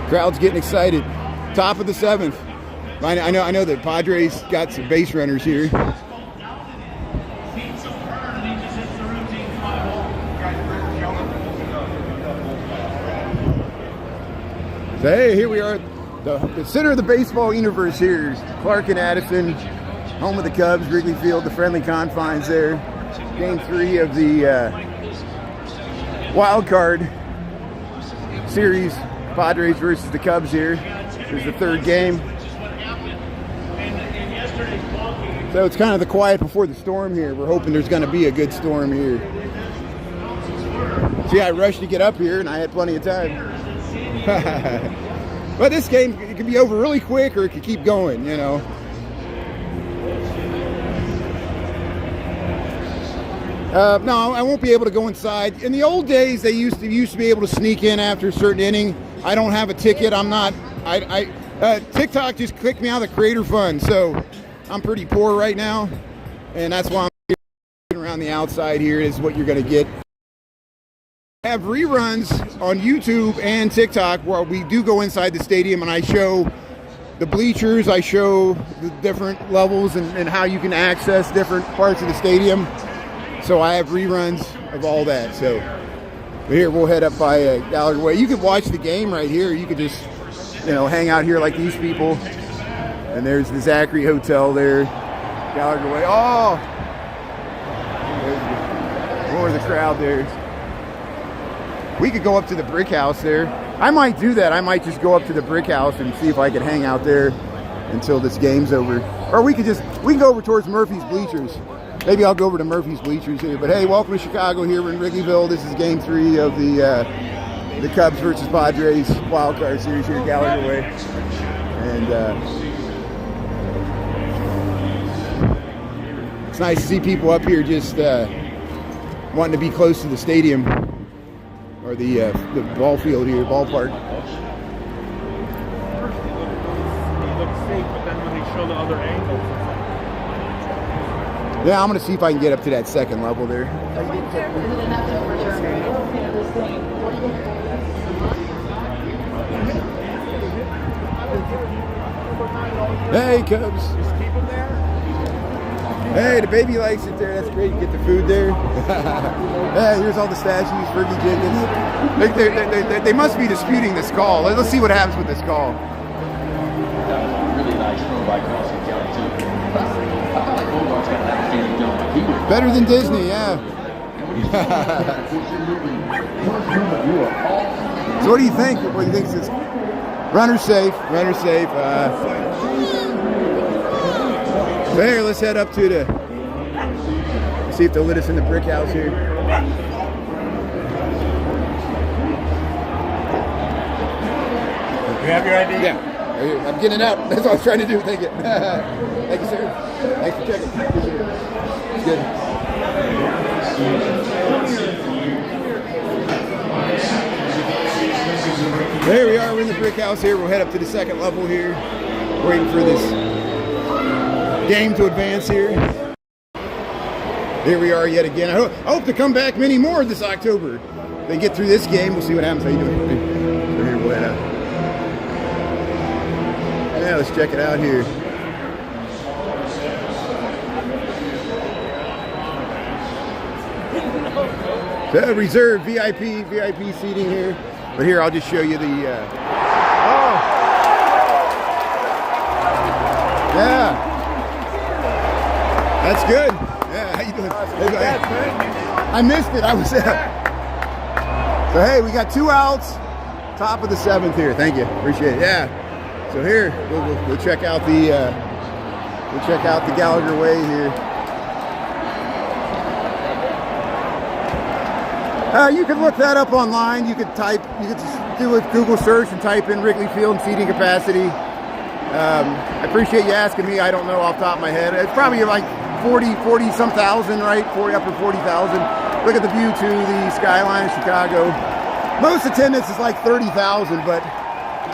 crowd's getting excited. Top of the 7th. I know that Padres got some base runners here. So hey, here we are, the center of the baseball universe here. Clark and Addison, home of the Cubs, Wrigley Field, the friendly confines there. Game 3 of the wild card series, Padres versus the Cubs here. Here's the 3rd game. So it's kind of the quiet before the storm here. We're hoping there's going to be a good storm here. See, I rushed to get up here and I had plenty of time. But this game, it can be over really quick or it could keep going, you know. No, I won't be able to go inside. In the old days, they used to be able to sneak in after a certain inning. I don't have a ticket. I'm not. TikTok just kicked me out of the creator fund, so I'm pretty poor right now, and that's why I'm around the outside here. Is what you're going to get. I have reruns on YouTube and TikTok where we do go inside the stadium, and I show the bleachers. I show the different levels and how you can access different parts of the stadium. So I have reruns of all that. So here we'll head up by Gallagher Way. You could watch the game right here. You could just, you know, hang out here like these people. And there's the Zachary Hotel there, Gallagher Way. Oh, there's more of the crowd there. We could go up to the brick house there. I might do that. I might just go up to the brick house and see if I can hang out there until this game's over. Or we can go over towards Murphy's bleachers. Maybe I'll go over to Murphy's bleachers here. But hey, welcome to Chicago here. We're in Wrigleyville. This is game 3 of the Cubs versus Padres wild card series here at Gallagher Way. And it's nice to see people up here just wanting to be close to the stadium or the ball field here, ballpark. It looks safe, but then when they show the other angles, Yeah, I'm going to see if I can get up to that 2nd level there. Hey, Cubs. just keep them there. Hey, the baby likes it there. That's great. You get the food there. Hey, here's all the statues, Fergie Jenkins. They must be disputing this call. Let's see what happens with this call. That was a really nice throw by Carlson Kelly, too. I felt like Bogart's got an outstanding jump. He was Better than Disney, yeah. So what do you think? What do you think? Is runner safe? Runner safe. So here, let's head up to let's see if they'll let us in the brick house here. You have your ID? Yeah. I'm getting it out. That's what I was trying to do. Thank you. Thank you, sir. Thanks for checking. Appreciate it. It's good. There we are. We're in the brick house here. We'll head up to the 2nd level here. Waiting for this game to advance here. Here we are yet again. I hope to come back many more this October. If they get through this game, we'll see what happens. How you doing? So here, we'll head up. Yeah, let's check it out here. So reserved VIP seating here. But here, I'll just show you the. Yeah. That's good. Yeah, how you doing? I missed it. I was So hey, we got 2 outs. Top of the 7th here. Thank you. Appreciate it. Yeah. So here we'll check out the Gallagher Way here. You can look that up online. You could just do a Google search and type in Wrigleyville and seating capacity. I appreciate you asking me. I don't know off the top of my head. It's probably like 40 some thousand, right? Upper 40,000. Look at the view to the skyline of Chicago. Most attendance is like 30,000, but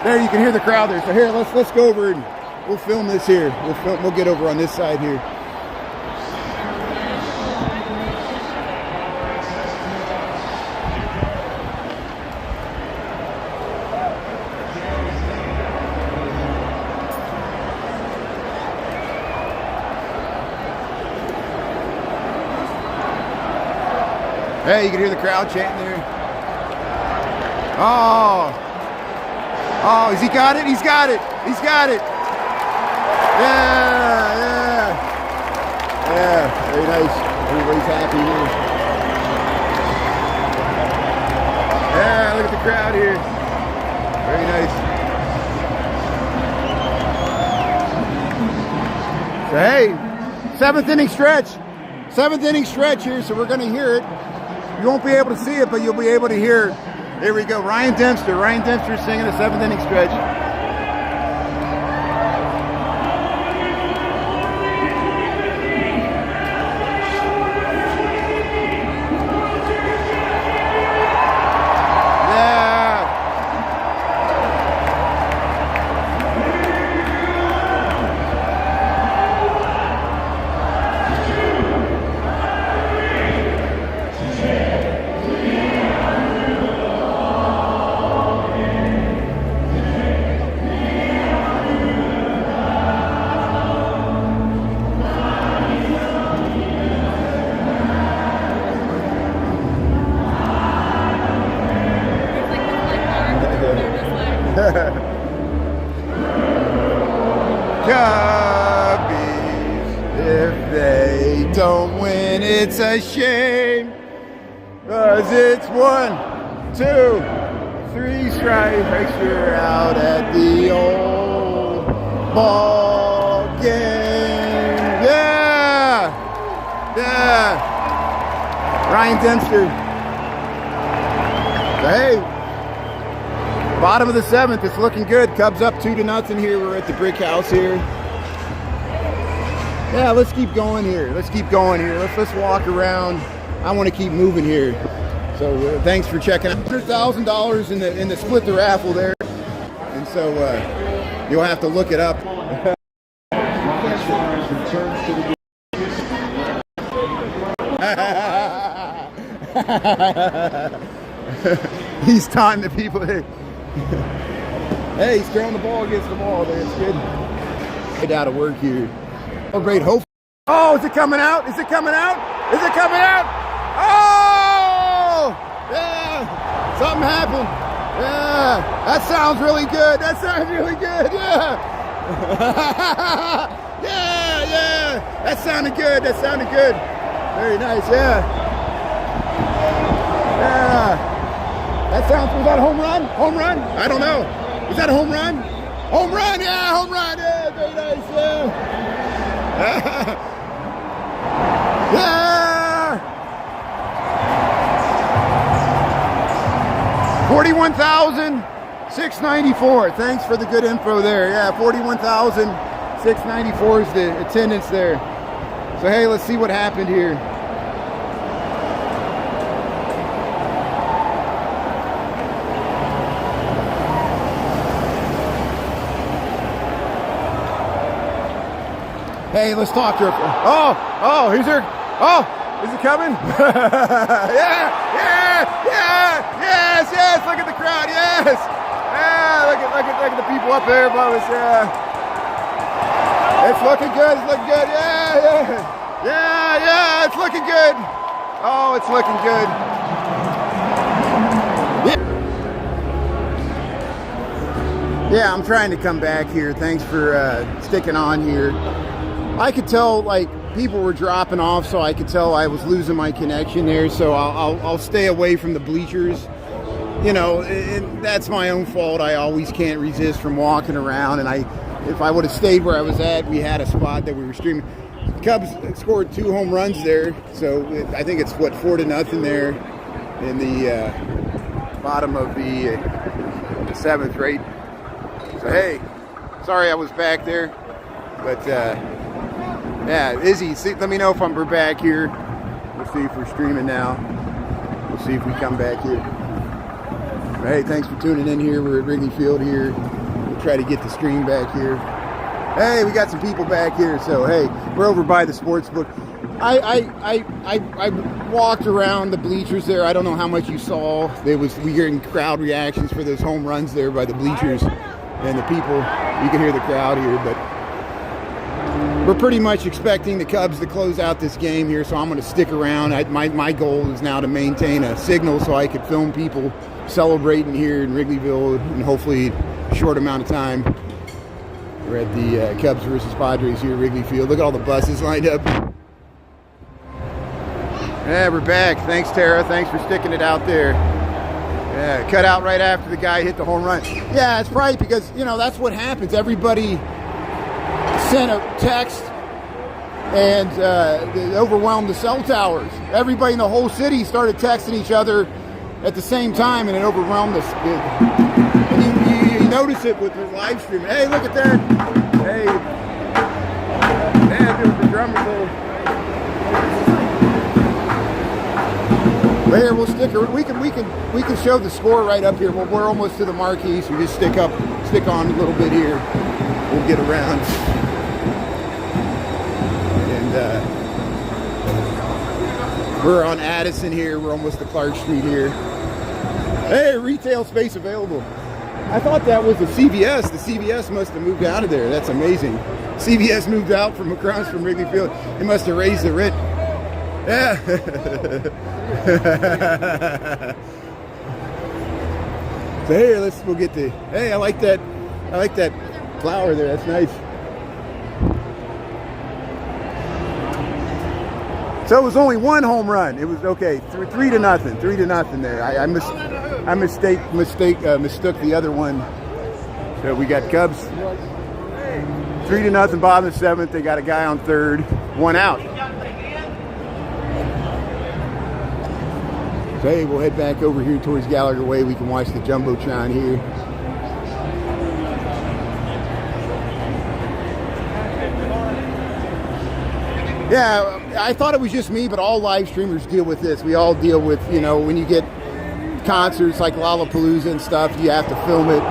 there you can hear the crowd there. So here, let's go over and we'll film this here. We'll get over on this side here. Hey, you can hear the crowd chanting there. Oh, has he got it? He's got it. He's got it. Yeah. Very nice. Everybody's happy here. Yeah, look at the crowd here. Very nice. So hey, 7th inning stretch. 7th inning stretch here, so we're going to hear it. You won't be able to see it, but you'll be able to hear it. Here we go. Ryan Dempster singing a 7th inning stretch. Cubbies, if they don't win, it's a shame. 'Cause it's 1, 2, 3 strikes. You're out at the old ball game. Yeah. Ryan Dempster. Hey. Bottom of the 7th, it's looking good. Cubs up 2-0 here. We're at the brick house here. Yeah, let's keep going here. Let's walk around. I want to keep moving here. So thanks for checking out. $100,000 in the split the raffle there, and so you'll have to look it up. He's taunting the people there. Hey, he's throwing the ball against the wall there. It's good. Get out of work here. Oh, great hope. Oh, is it coming out? Is it coming out? Is it coming out? Oh! Yeah! Something happened. Yeah! That sounds really good. That sounds really good. Yeah! yeah! That sounded good. Very nice. Yeah! That sounds, was that a home run? Home run? I don't know. Is that a home run? Home run, yeah, home run, yeah, very nice, yeah. Yeah! 41,694. Thanks for the good info there. Yeah, 41,694 is the attendance there. So hey, let's see what happened here. Hey, let's talk to her. Oh, here's her. Oh, is it coming? yes, look at the crowd, yes. Yeah, look at the people up there above us, yeah. It's looking good, yeah, it's looking good. Oh, it's looking good. Yeah, I'm trying to come back here. Thanks for sticking on here. I could tell, like, people were dropping off, so I could tell I was losing my connection there. So I'll stay away from the bleachers. you know, and that's my own fault. I always can't resist from walking around, and if I would have stayed where I was at, we had a spot that we were streaming. The Cubs scored 2 home runs there, so I think it's, what, 4-0 there in the bottom of the 7th, right? So, hey, sorry I was back there, but, yeah, Izzy, let me know if we're back here. We'll see if we're streaming now. We'll see if we come back here. Hey, thanks for tuning in here. We're at Wrigley Field here. We'll try to get the stream back here. Hey, we got some people back here. So, hey, we're over by the sports book. I walked around the bleachers there. I don't know how much you saw. We were getting crowd reactions for those home runs there by the bleachers. And the people, you can hear the crowd here. But we're pretty much expecting the Cubs to close out this game here. So I'm going to stick around. My goal is now to maintain a signal so I could film people celebrating here in Wrigleyville in hopefully a short amount of time. We're at the Cubs versus Padres here at Wrigley Field. Look at all the buses lined up. Yeah, we're back. Thanks, Tara. Thanks for sticking it out there. Yeah, cut out right after the guy hit the home run. Yeah, it's probably because, you know, that's what happens. Everybody sent a text and they overwhelmed the cell towers. Everybody in the whole city started texting each other at the same time, and it overwhelmed us. And you notice it with the live stream. Hey, look at that! Hey, yeah, do the drum roll. But here, we'll stick. We can show the score right up here. We're almost to the marquee, so we just stick on a little bit here. We'll get around. And we're on Addison here. We're almost to Clark Street here. Hey, retail space available. I thought that was a CVS. The CVS must have moved out of there. That's amazing. CVS moved out from across from Wrigley Field. They must have raised the rent. Yeah. So here, we'll get the. Hey, I like that flower there. That's nice. So it was only 1 home run. It was okay. 3-0. 3-0 there. I mistook the other one. So we got Cubs 3-0, bottom of the 7th. They got a guy on 3rd, 1 out. So hey, we'll head back over here towards Gallagher Way. We can watch the Jumbotron here. Yeah, I thought it was just me, but all live streamers deal with this. We all deal with, you know, when you get concerts like Lollapalooza and stuff, you have to film it.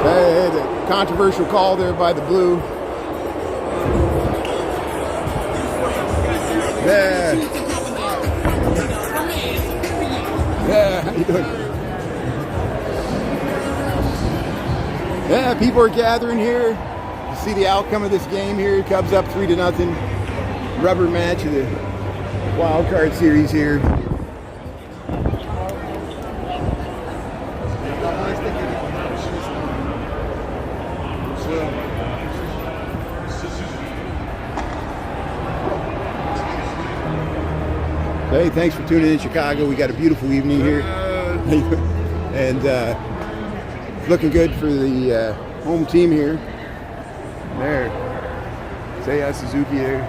Hey, the controversial call there by the Blue. Yeah. Yeah, how you doing? Yeah, people are gathering here to see the outcome of this game here. Cubs up 3-0. Rubber match of the wild card series here. Hey, thanks for tuning in, Chicago. We got a beautiful evening here. And looking good for the home team here. There. Seiya Suzuki there.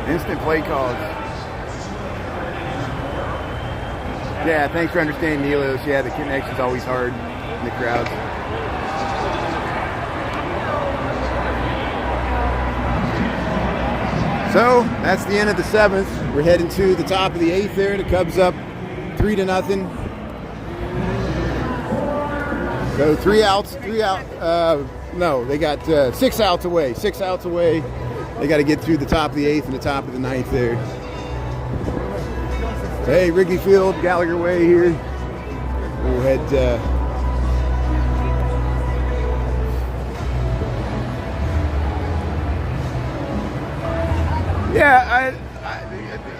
Instant play calls. Yeah, thanks for understanding, Nelos. Yeah, the connection's always hard in the crowds. So, that's the end of the 7th. We're heading to the top of the 8th there. The Cubs up 3-0. So 3 outs. No, they got 6 outs away. 6 outs away. They got to get through the top of the 8th and the top of the 9th there. So, hey, Wrigley Field, Gallagher Way here. We'll head. Yeah,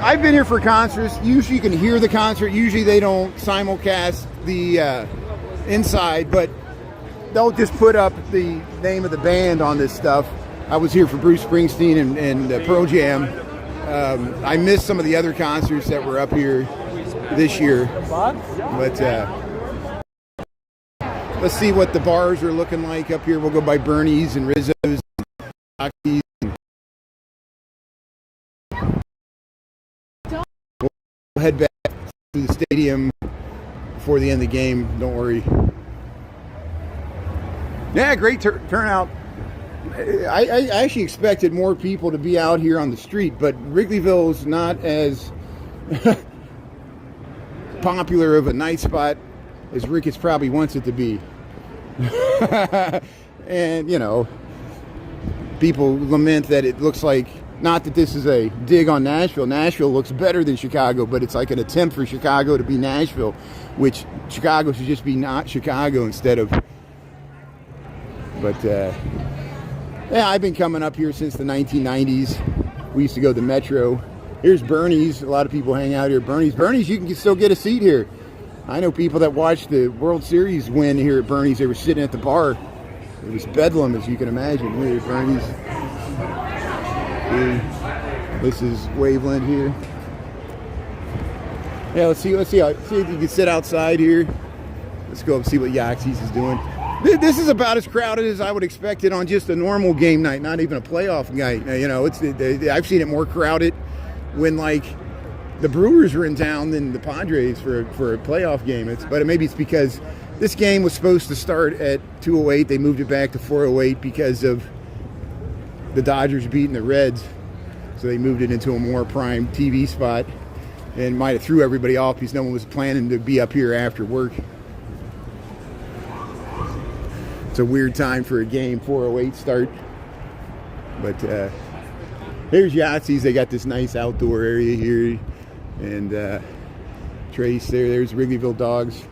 I've been here for concerts. Usually you can hear the concert. Usually they don't simulcast the inside, but they'll just put up the name of the band on this stuff. I was here for Bruce Springsteen and Pearl Jam. I missed some of the other concerts that were up here this year. But let's see what the bars are looking like up here. We'll go by Bernie's and Rizzo's and Rocky's. We'll head back to the stadium before the end of the game. Don't worry. Yeah, great turnout. I actually expected more people to be out here on the street, but Wrigleyville's not as popular of a night spot as Ricketts probably wants it to be. And, you know, people lament that it looks like, not that this is a dig on Nashville. Nashville looks better than Chicago, but it's like an attempt for Chicago to be Nashville, which Chicago should just be not Chicago instead of. But, yeah, I've been coming up here since the 1990s. We used to go to the Metro. Here's Bernie's. A lot of people hang out here. Bernie's, you can still get a seat here. I know people that watched the World Series win here at Bernie's. They were sitting at the bar. It was bedlam, as you can imagine. Here's Bernie's. This is Waveland here. Yeah, let's see if you can sit outside here. Let's go up and see what Yaxie's is doing. This is about as crowded as I would expect it on just a normal game night, not even a playoff night. You know, I've seen it more crowded when, like, the Brewers are in town than the Padres for a playoff game. But maybe it's because this game was supposed to start at 2:08. They moved it back to 4:08 because of the Dodgers beating the Reds. So they moved it into a more prime TV spot and might have threw everybody off because no one was planning to be up here after work. It's a weird time for a game, 4:08 start. But here's Yahtzee's. They got this nice outdoor area here. And Trace there's Wrigleyville Dogs.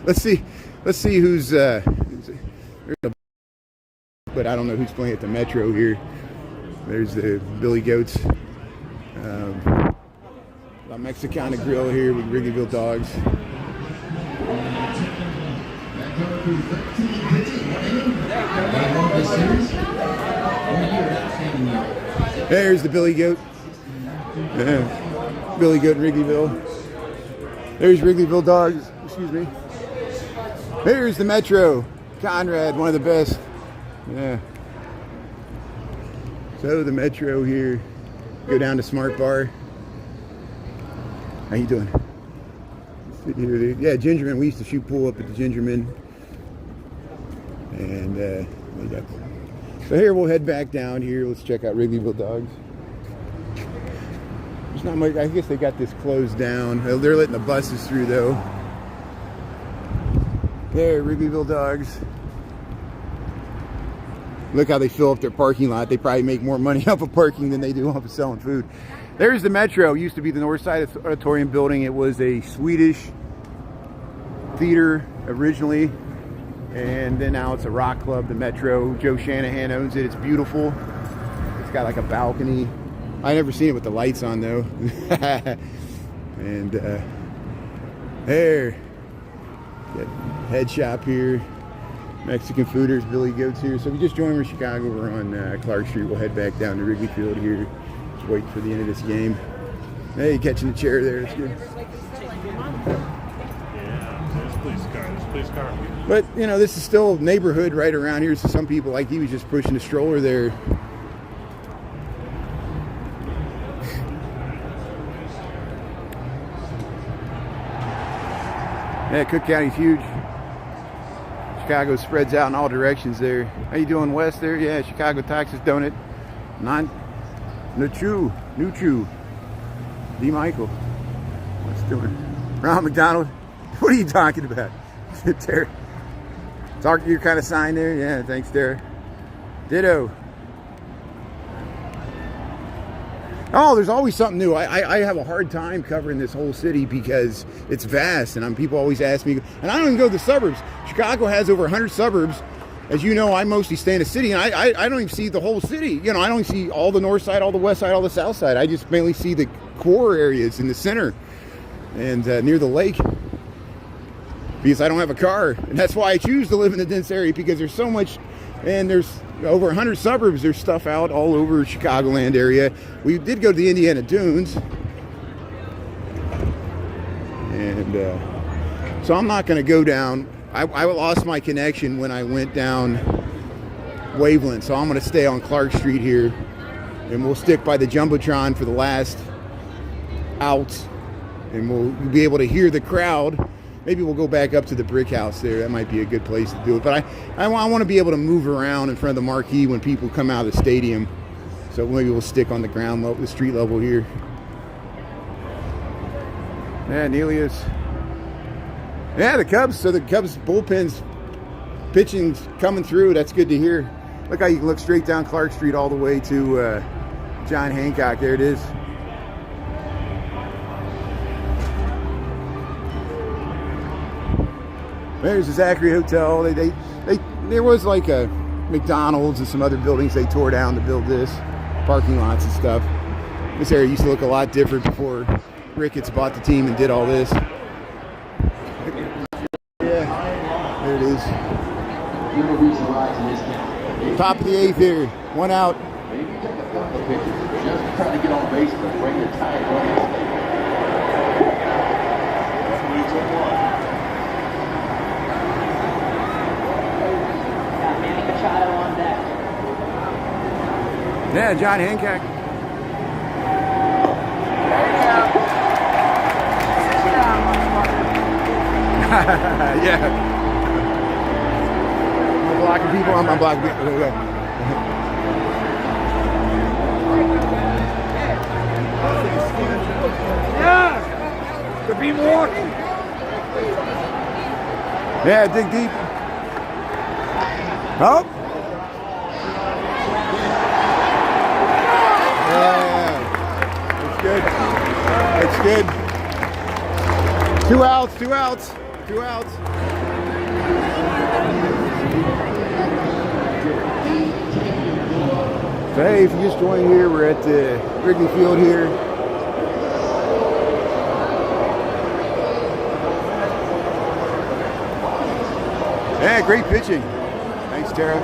Let's see who's but I don't know who's playing at the Metro here. There's the Billy Goats. La Mexicana Grill here with Wrigleyville Dogs. There's the Billy Goat. Yeah. Billy Goat in Wrigleyville. There's Wrigleyville Dogs. Excuse me. There's the Metro. Conrad, one of the best. Yeah. So the Metro here. Go down to Smart Bar. How you doing? Yeah, Gingerman. We used to shoot pool up at the Gingerman. And we got. So here we'll head back down here. Let's check out Wrigleyville Dogs. There's not much. I guess they got this closed down. They're letting the buses through though. There, Wrigleyville Dogs. Look how they fill up their parking lot. They probably make more money off of parking than they do off of selling food. There's the Metro. It used to be the Northside Auditorium building. It was a Swedish theater originally. And then now it's a rock club, the Metro. Joe Shanahan owns it. It's beautiful. It's got like a balcony. I've never seen it with the lights on though. And there. Got head shop here. Mexican fooders, Billy Goats here. So if you just joined me in Chicago, we're on Clark Street. We'll head back down to Wrigley Field here. Just waiting for the end of this game. Hey, catching the chair there. That's good. But, you know, this is still a neighborhood right around here. So some people, like he was just pushing a stroller there. Yeah, Cook County's huge. Chicago spreads out in all directions there. How you doing, Wes there? Yeah, Chicago Texas Donut. Nuchu. D. Michael. What's doing? Ron McDonald. What are you talking about? Tara. Talk your kind of sign there. Yeah, thanks, Tara. Ditto. Oh, there's always something new. I have a hard time covering this whole city because it's vast, and people always ask me, and I don't even go to the suburbs. Chicago has over 100 suburbs, as you know, I mostly stay in the city, and I don't even see the whole city. You know, I don't even see all the north side, all the west side, all the south side. I just mainly see the core areas in the center and near the lake, because I don't have a car. And that's why I choose to live in the dense area, because there's so much, and there's over 100 suburbs. There's stuff out all over Chicagoland area. We did go to the Indiana Dunes, and so I'm not going to go down. I lost my connection when I went down Waveland, so I'm going to stay on Clark Street here, and we'll stick by the Jumbotron for the last out, and we'll be able to hear the crowd. Maybe we'll go back up to the brick house there. That might be a good place to do it. But I want to be able to move around in front of the marquee when people come out of the stadium. So maybe we'll stick on the ground level, the street level here. Yeah, Nelius. Yeah, the Cubs. So the Cubs bullpen's pitching's coming through. That's good to hear. Look how you can look straight down Clark Street all the way to John Hancock. There it is. There's the Zachary Hotel. There was like a McDonald's and some other buildings they tore down to build this, parking lots and stuff. This area used to look a lot different before Ricketts bought the team and did all this. Yeah, there it is. Top of the 8th here, 1 out. Maybe take a couple of pictures. Just trying to get on base, but bring the time. Yeah, John Hancock. Yeah. I'm blocking people. I'm blocking people. Yeah! The beam walking! Yeah, dig deep. Oh! Good. That's good. 2 outs, 2 outs, 2 outs. So hey, if you just joined here, we're at the Wrigley Field here. Yeah, great pitching. Thanks, Tara.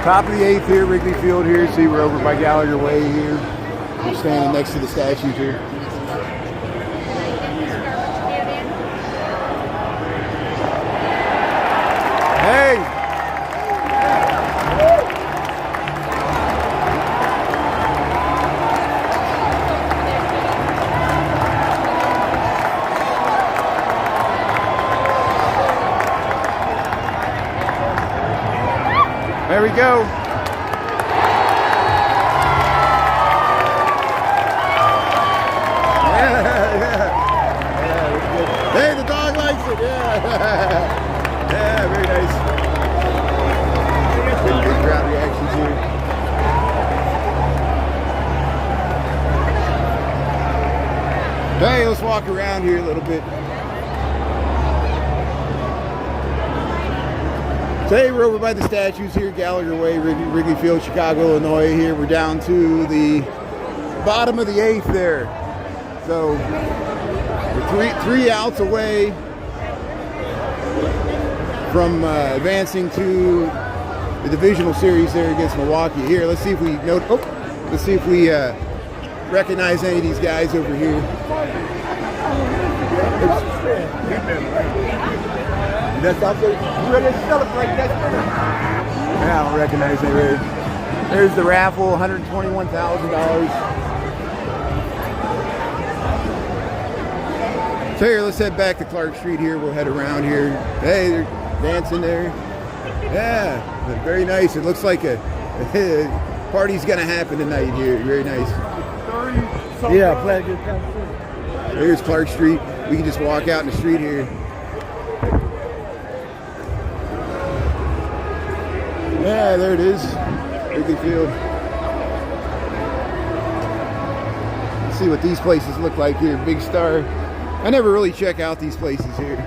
Top of the 8th here, Wrigley Field here. See, we're over by Gallagher Way here. We're standing next to the statues here. Hey! There we go. Yeah. Hey, the dog likes it. Yeah. Yeah, very nice. Big crowd reactions here. Hey, let's walk around here a little bit. Today we're over by the statues here, Gallagher Way, Wrigley Field, Chicago, Illinois. Here we're down to the bottom of the 8th there. So we're three outs away from advancing to the divisional series there against Milwaukee. Here, let's see if we recognize any of these guys over here. That's up there. You ready to celebrate? Yeah, I don't recognize it really. There's the raffle, $121,000. So here, let's head back to Clark Street here. We'll head around here. Hey, they're dancing there. Yeah, very nice. It looks like Party's gonna happen tonight here. Very nice. Yeah, play a good competition. Here's Clark Street. We can just walk out in the street here. Yeah, there it is. Wrigley Field. Let's see what these places look like here. Big Star. I never really check out these places here.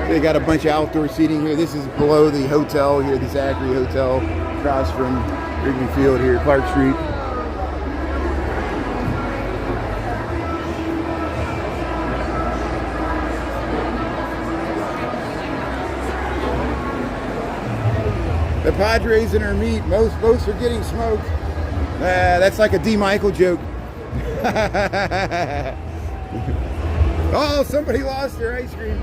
They got a bunch of outdoor seating here. This is below the hotel here, the Zachary Hotel, across from Wrigley Field here, Clark Street. The Padres in our meet. Most are getting smoked. That's like a D. Michael joke. Oh, somebody lost their ice cream.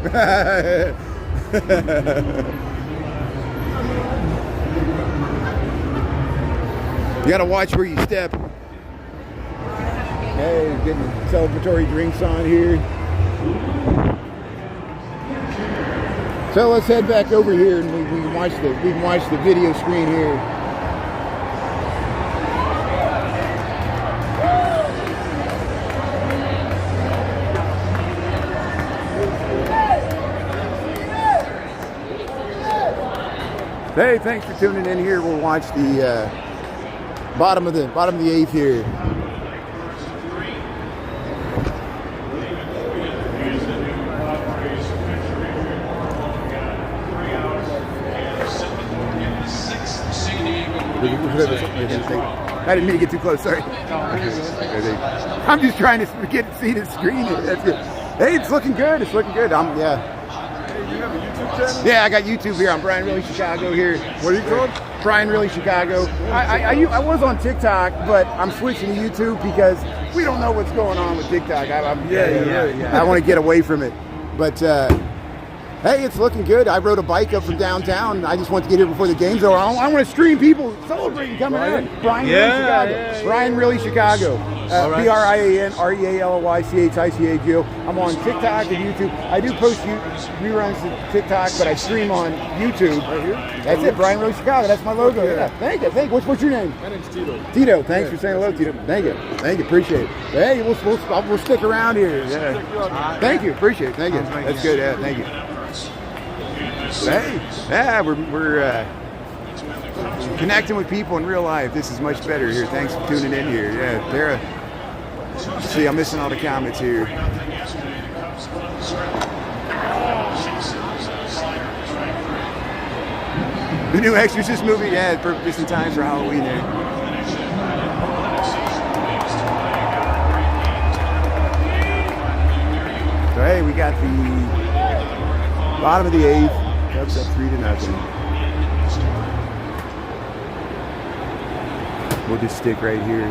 You gotta watch where you step. Hey, getting celebratory drinks on here. So let's head back over here and we can watch the video screen here. Hey, thanks for tuning in here. We'll watch the bottom of the eighth here. I didn't mean to get too close. Sorry. I'm just trying to see the screen. That's good. Hey, it's looking good. It's looking good. Yeah. You have a YouTube channel? Yeah, I got YouTube here. I'm Brian Really Chicago here. What are you called? Brian Really Chicago. I was on TikTok, but I'm switching to YouTube because we don't know what's going on with TikTok. I want to get away from it. But hey, it's looking good. I rode a bike up from downtown. I just want to get here before the game's over. I want to stream people celebrating coming in. Brian Really Chicago. Brian Really Chicago. BrianReallyChicago. I'm on TikTok and YouTube. I do post reruns to TikTok, but I stream on YouTube. That's it, Brian Really Chicago. That's my logo. Yeah. Thank you. What's your name? My name's Tito. Tito, thanks for saying hello, Tito. Thank you. Appreciate it. Hey, we'll stick around here. Yeah. Thank you. Appreciate it. Thank you. That's good. Yeah, thank you. Hey, yeah, we're connecting with people in real life. This is much better here. Thanks for tuning in here. Yeah, Tara. See, I'm missing all the comments here. The new Exorcist movie, yeah, just in time for Halloween there. So hey, we got the bottom of the eighth. Cubs up 3-0. We'll just stick right here.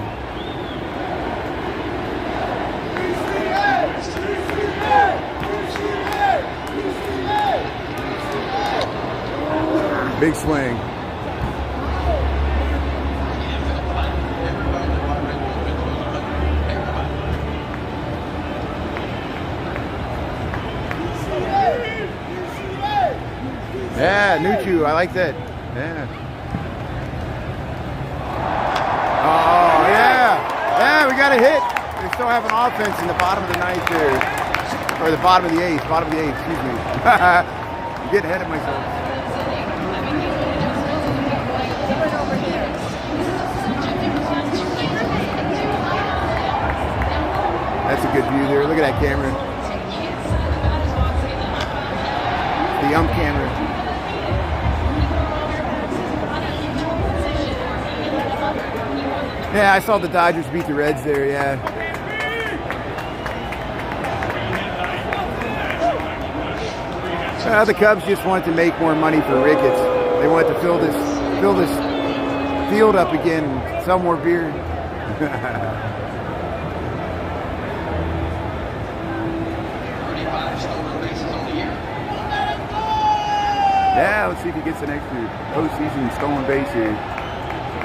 Big swing. Yeah, Nuchu, I like that. Yeah. Oh, yeah. Yeah, we got a hit. They still have an offense in the bottom of the ninth there. Or the bottom of the eighth. Excuse me. I'm getting ahead of myself. That's a good view there. Look at that camera. The ump camera. Yeah, I saw the Dodgers beat the Reds there, yeah. The Cubs just wanted to make more money for Ricketts. They wanted to fill this field up again and sell more beer. Yeah, let's see if he gets an extra postseason stolen base here.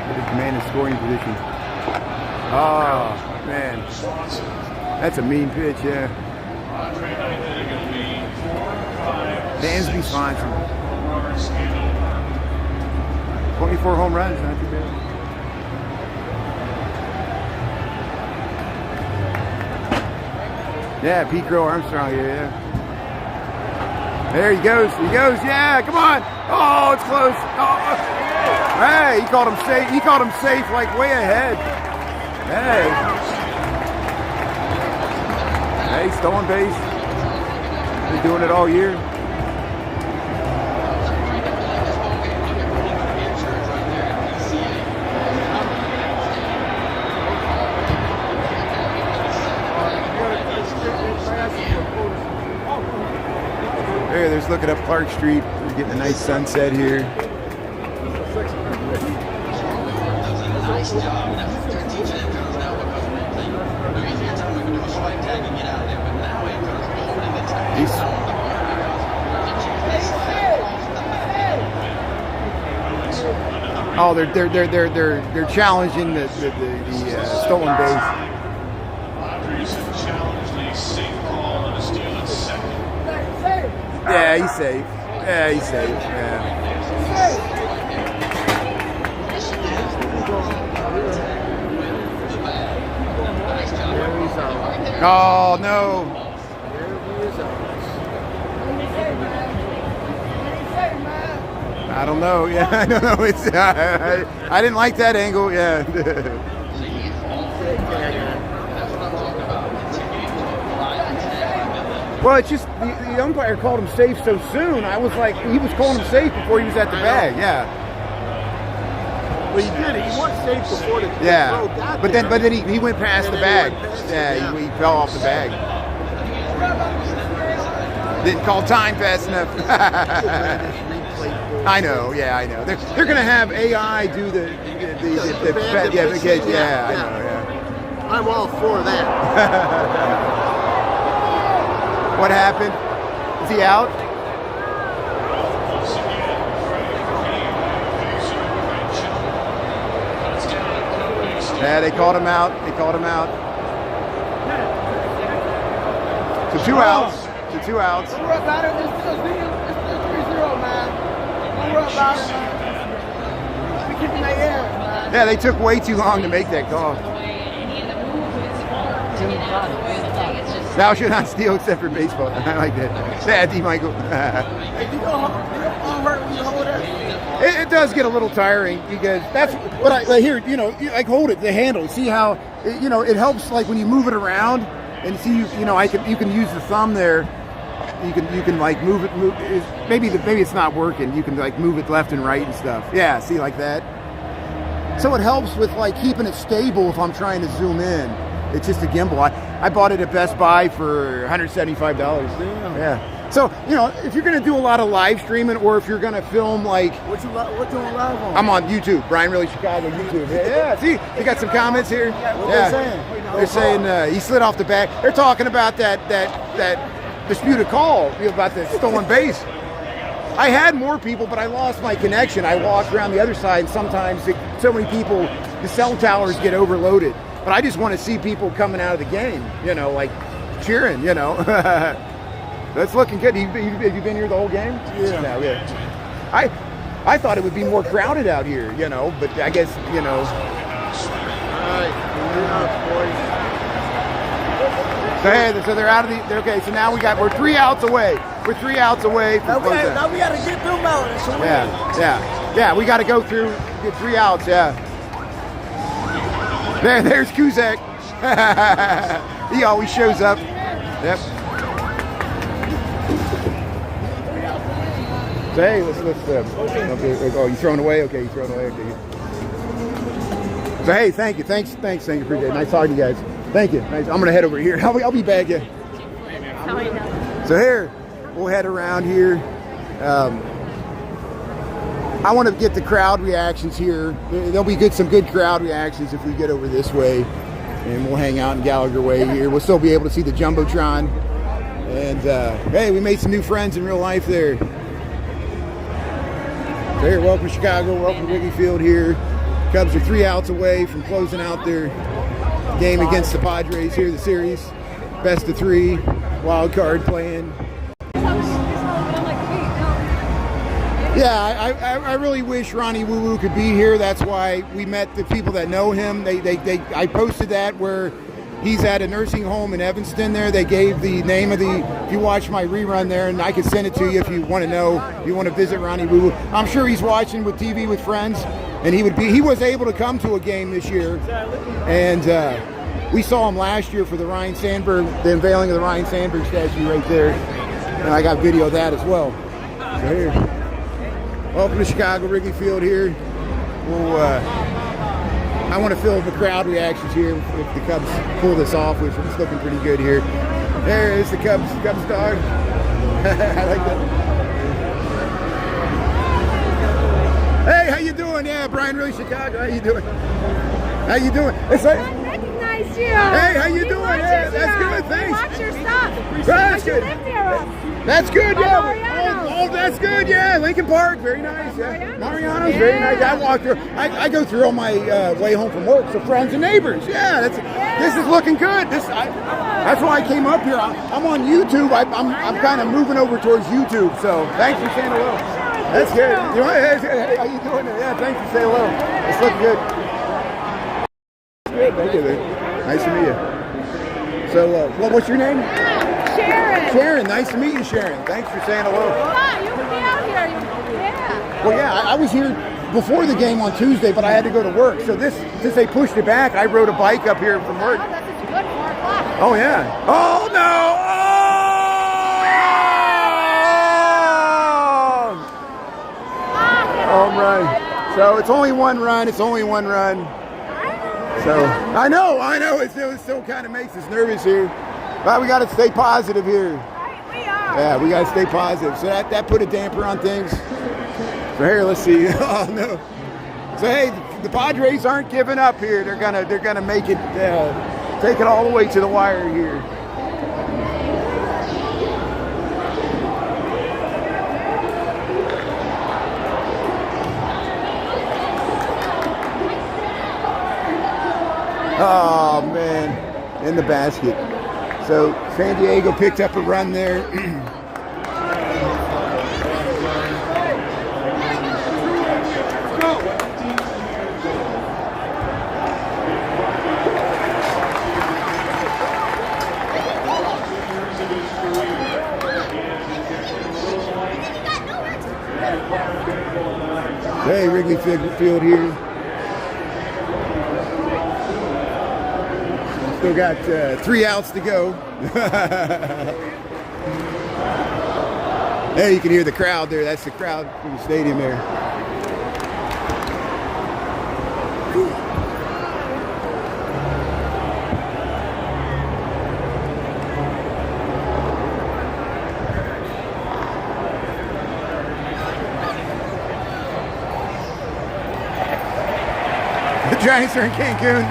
Put his man in scoring position. Oh, man. That's a mean pitch, yeah. Dansby Swanson. 24 home runs, not too bad. Yeah, Pete Crow Armstrong here, yeah. There he goes, yeah, come on. Oh, it's close. Oh. Hey, he called him safe like way ahead. Hey, stolen base. Been doing it all year. There's looking up Clark Street. We're getting a nice sunset here. Nice job. Now they're teaching interns now what goes replay. The easier time we can do a strike tag and get out of there, but now interns are holding the tag. Oh, they're challenging the stolen base. Yeah, he's safe. Yeah. Oh, no. I don't know. Yeah, I don't know. It's I didn't like that angle. Yeah. Well, it's just the umpire called him safe so soon. I was like, he was calling him safe before he was at the bag. Yeah. Well, he did. He was safe before the throw got but there. then he went past the bag. He fell off the bag. Didn't call time fast enough. I know. Yeah, I know. They're gonna have AI do the yeah. I know. Yeah. I'm all for that. What happened? Is he out? Yeah, they called him out. So 2 outs. Don't worry about it. It's still 3-0, man. Don't worry about it, man. We're kicking their ass, man. Yeah, they took way too long to make that call. Thou should not steal except for baseball. I like that. Yeah, D. Michael. It does get a little tiring because that's what I hear. Like hold it, the handle. See how it helps. Like when you move it around and see, you can use the thumb there. You can like move it. Maybe it's not working. You can like move it left and right and stuff. Yeah, see like that. So it helps with like keeping it stable if I'm trying to zoom in. It's just a gimbal. I bought it at Best Buy for $175. Yeah. So, if you're going to do a lot of live streaming or if you're going to film like... What you doing live on? I'm on YouTube. Brian Really Chicago YouTube. Yeah. See, you got some comments here? What they saying? They're saying he slid off the back. They're talking about that disputed call about the stolen base. I had more people, but I lost my connection. I walked around the other side, and sometimes so many people, the cell towers get overloaded. But I just want to see people coming out of the game, like cheering, That's looking good. Have you been here the whole game? Yeah. No, yeah. I thought it would be more crowded out here, but I guess, All right. So they're out of the, okay, so now we're 3 outs away. We're 3 outs away from closeout. Now we got to get through mountains. So Yeah, we got to go through, get 3 outs, yeah. There's Kuzak. He always shows up. Yep. So hey, let's okay. Oh, you throwing away? Okay, you throwing away. Okay. So hey, thank you, thank you, appreciate it. Nice talking to you guys. Thank you. Nice. I'm gonna head over here. I'll be back. Yeah. So here, we'll head around here. I want to get the crowd reactions here. There'll be some good crowd reactions if we get over this way, and we'll hang out in Gallagher Way here. We'll still be able to see the Jumbotron. And hey, we made some new friends in real life there. So here, welcome to Chicago, welcome to Wrigley Field here. Cubs are 3 outs away from closing out their game against the Padres here, the series. Best of 3, wild card playing. Yeah, I really wish Ronnie Woo Woo could be here. That's why we met the people that know him. I posted that where He's at a nursing home in Evanston there. They gave the name of the, if you watch my rerun there, and I can send it to you if you want to know, if you want to visit Ronnie Woo. I'm sure he's watching with TV with friends, and he was able to come to a game this year. And we saw him last year for the Ryan Sandberg, the unveiling of the Ryan Sandberg statue right there. And I got video of that as well. So here, welcome to Chicago, Wrigley Field here. We'll, I want to film the crowd reactions here if the Cubs pull this off, which is looking pretty good here. There is the Cubs dog. I like that. Hey, how you doing? Yeah, Brian Riley, Chicago. How you doing? How you doing? It's like, I recognize you. hey, how you doing? Watch Yeah, your that's stuff. good. Thanks. Watch your stuff. That's You good. live near us. That's good, yeah. Mariano's. Oh, that's good, yeah. Lincoln Park, very nice. Yeah. Mariano's, very Yeah. nice. I walk through. I go through on my way home from work. So friends and neighbors. Yeah, this is looking good. That's why I came up here. I'm on YouTube. I'm kind of moving over towards YouTube. So thanks for saying hello. That's good. You know, hey, how you doing? Yeah, thanks for saying hello. It's looking good. Good, thank you. Nice to meet you. So, what's your name? Sharon. Sharon, nice to meet you, Sharon. Thanks for saying hello. Yeah, you can be out here. Yeah. Well, yeah, I was here before the game on Tuesday, but I had to go to work. So since they pushed it back, I rode a bike up here from work. Oh, that's good. 4 o'clock. Oh, yeah. Oh, no. Oh! Home run. So it's only one run. It's only one run. So I know. It still kind of makes us nervous here. But we got to stay positive here. Right, we are. Yeah, we got to stay positive. So that put a damper on things. So here, let's see. Oh no. So hey, the Padres aren't giving up here. They're gonna make it, take it all the way to the wire here. Oh man, in the basket. So San Diego picked up a run there. Hey, Wrigley Field here. Still got 3 outs to go. Hey, you can hear the crowd there. That's the crowd from the stadium there. The Giants are in Cancun.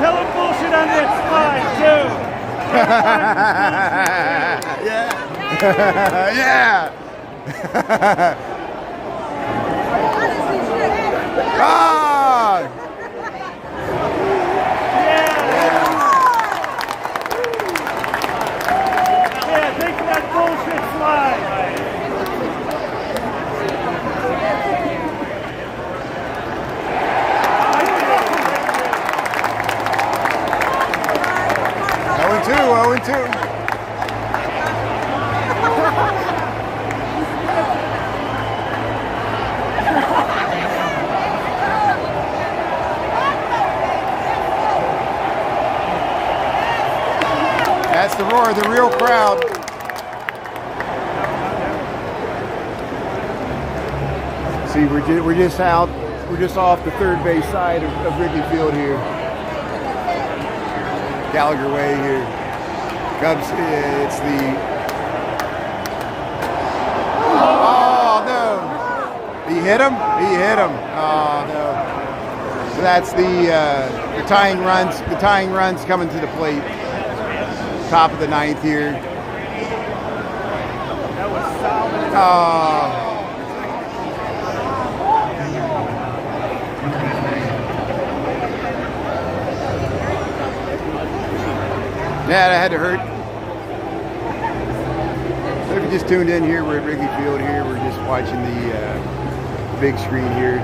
Tell him bullshit on that slide, too. Yeah. Yeah. Ah! Yeah, take that bullshit slide. Oh, and 2. That's the roar of the real crowd. See, we're just out. We're just off the third base side of Wrigley Field here. Gallagher Way here. Cubs, it's the... Oh, no. He hit him? He hit him. Oh, no. So that's the tying runs. The tying runs coming to the plate. Top of the ninth here. That was solid. Oh. Yeah, that had to hurt. So if you just tuned in here, we're at Wrigley Field here. We're just watching the big screen here.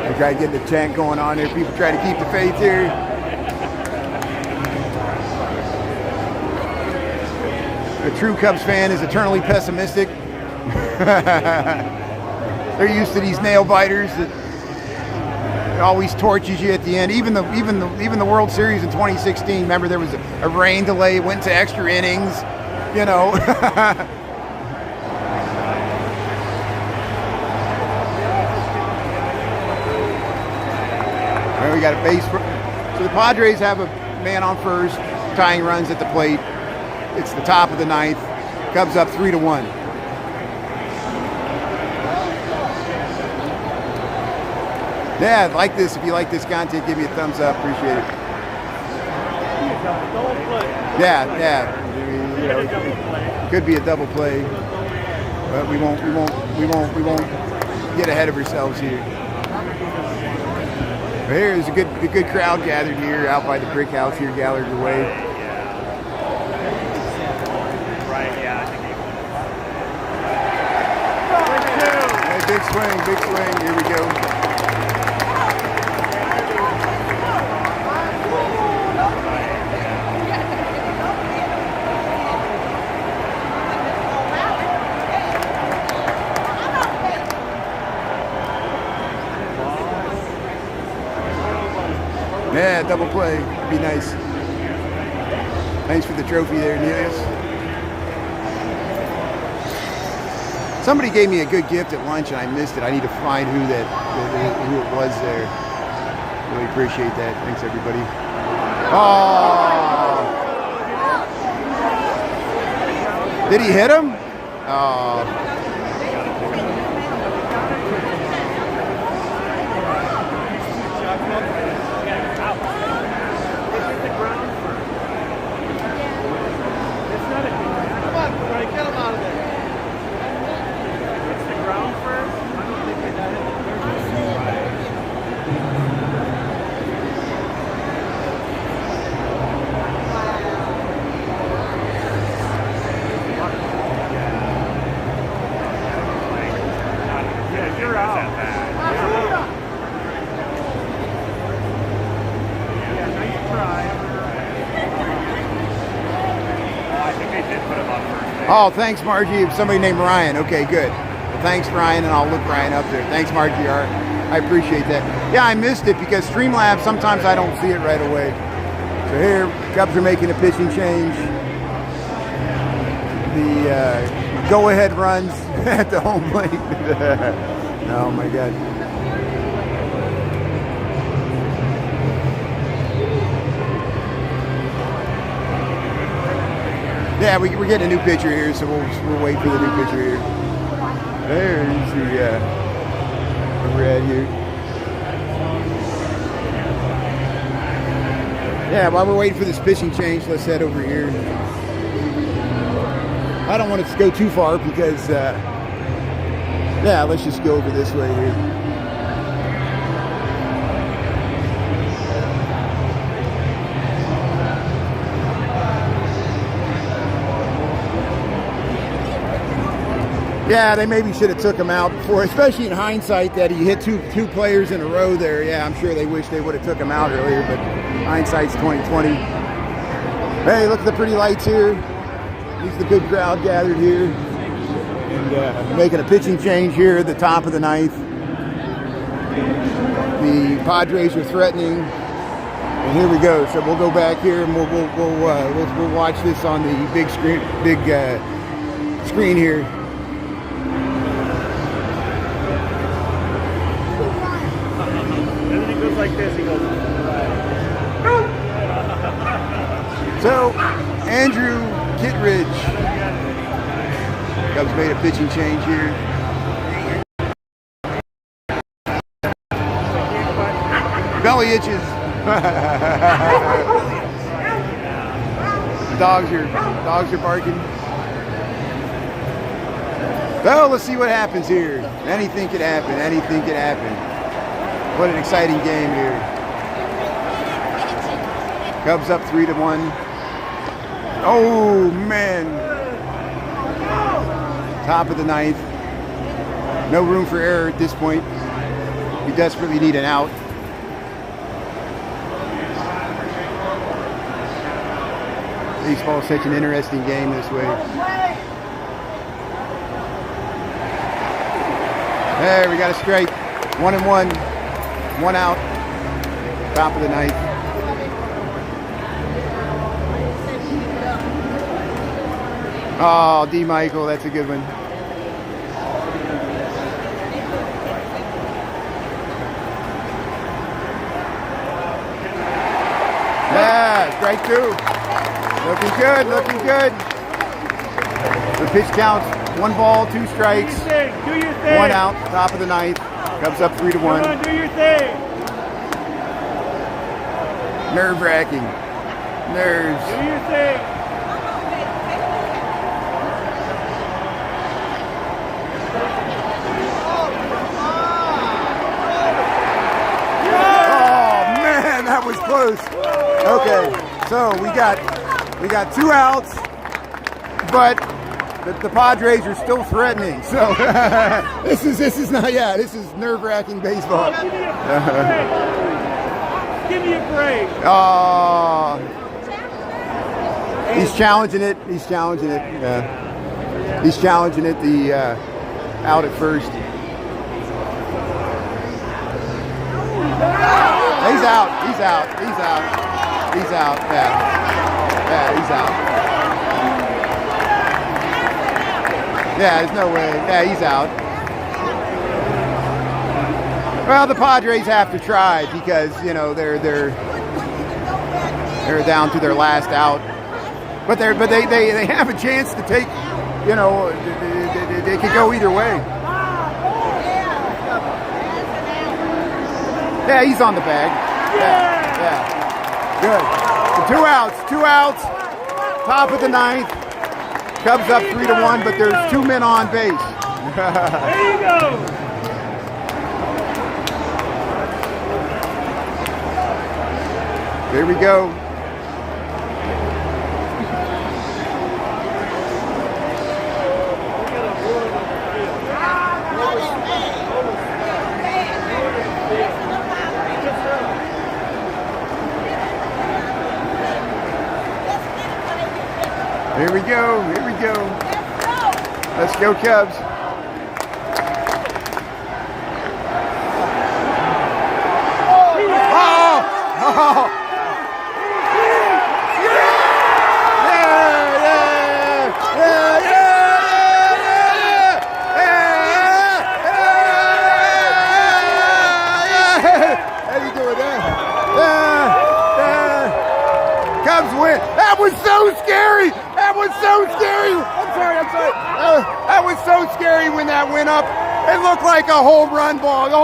We try to get the chant going on there. People try to keep the faith here. A true Cubs fan is eternally pessimistic. They're used to these nail biters that always torches you at the end. Even the World Series in 2016. Remember, there was a rain delay, went to extra innings. You know. Well, we got a base. So the Padres have a man on first, tying runs at the plate. It's the top of the ninth. Cubs up 3-1. Yeah, like this. If you like this content, give me a thumbs up. Appreciate it. Yeah, yeah. You know, it could be a double play, but we won't get ahead of ourselves here. But here is a good crowd gathered here out by the brick house here, gathered away. Right, yeah, I think Hey, big swing. Here we go. Yeah, double play. Be nice. Thanks for the trophy there, Nelius. Somebody gave me a good gift at lunch and I missed it. I need to find who it was there. Really appreciate that. Thanks, everybody. Oh! Did he hit him? Oh. Get him out of there. it's the ground first. I don't think they got it. Yeah, you're out. Yeah, nice try. I think they did put him on first. Oh, thanks, Margie. Somebody named Ryan. Okay, good. Well, thanks, Ryan, and I'll look Ryan up there. Thanks, Margie. I appreciate that. Yeah, I missed it because Streamlabs, sometimes I don't see it right away. So here, Cubs are making a pitching change. The go-ahead runs at the home plate. Oh, my God. Yeah, we're getting a new pitcher here, so we'll wait for the new pitcher here. There's the red here. Yeah, while we're waiting for this pitching change, let's head over here. I don't want it to go too far because, yeah, let's just go over this way here. Yeah, they maybe should have took him out before, especially in hindsight that he hit two players in a row there. Yeah, I'm sure they wish they would have took him out earlier, but hindsight's 2020. Hey, look at the pretty lights here. There's the good crowd gathered here. And making a pitching change here at the top of the ninth. The Padres are threatening. And here we go. So we'll go back here and we'll watch this on the big screen here. Everything goes like this. He goes, right. So, Andrew Kittredge. Cubs made a pitching change here. Belly itches. Dogs are barking. Well, let's see what happens here. Anything could happen. Anything could happen. What an exciting game here. Cubs up 3-1. Oh man. Top of the ninth. No room for error at this point. We desperately need an out. Baseball is such an interesting game this way. There, we got a strike. 1-1. 1 out. Top of the ninth. Oh, D. Michael, that's a good one. Yeah, strike 2. Looking good, looking good. The pitch counts 1 ball, 2 strikes. Do your thing. 1 out, top of the ninth. Cubs up 3-1. Come on, do your thing. Nerve-wracking. Nerves. Do your thing. Oh man, that was close. Okay, so we got 2 outs, but the Padres are still threatening. So this is not this is nerve-wracking baseball. Oh, give me a break. He's challenging it. He's challenging it. He's challenging it. The out at first. He's out. He's out. He's out. He's out. Yeah, he's out. Yeah, there's no way. Yeah, he's out. Well, the Padres have to try because they're down to their last out. But they have a chance to take. They could go either way. Yeah, he's on the bag. Yeah. Good. So 2 outs. Top of the ninth. Cubs up 3-1, but there's 2 men on base. There you go. There we go. Here we go. Here we go. Let's go, Cubs. Oh! How you doing there? Cubs win. That was so scary. That was so scary. I'm sorry. That was so scary when that went up. It looked like a home run ball. The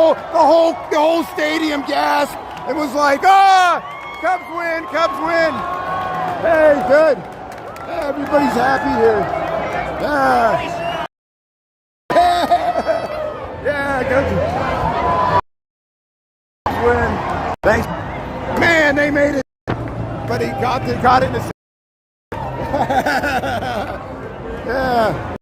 whole stadium gasped. It was like, Cubs win. Cubs win. Hey, good. Everybody's happy here. Yeah, Cubs win. Thanks. Man, they made it. But he got it in the yeah.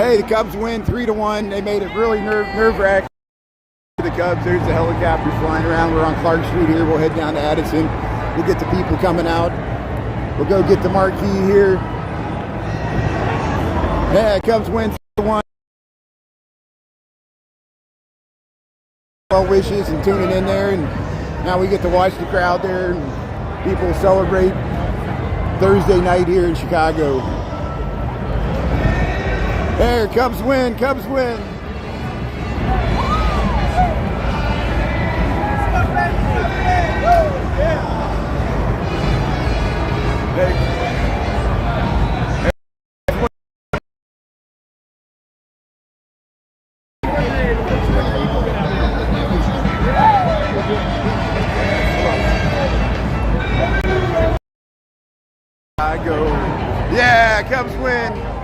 Hey, the Cubs win 3-1. They made it really nerve-wracking. The Cubs, there's the helicopters flying around. We're on Clark Street here. We'll head down to Addison. We'll get the people coming out. We'll go get the marquee here. Yeah, Cubs win 3-1. Well wishes and tuning in there, and now we get to watch the crowd there and people celebrate Thursday night here in Chicago. There, Cubs win, Cubs win. Chicago. Yeah, Cubs win.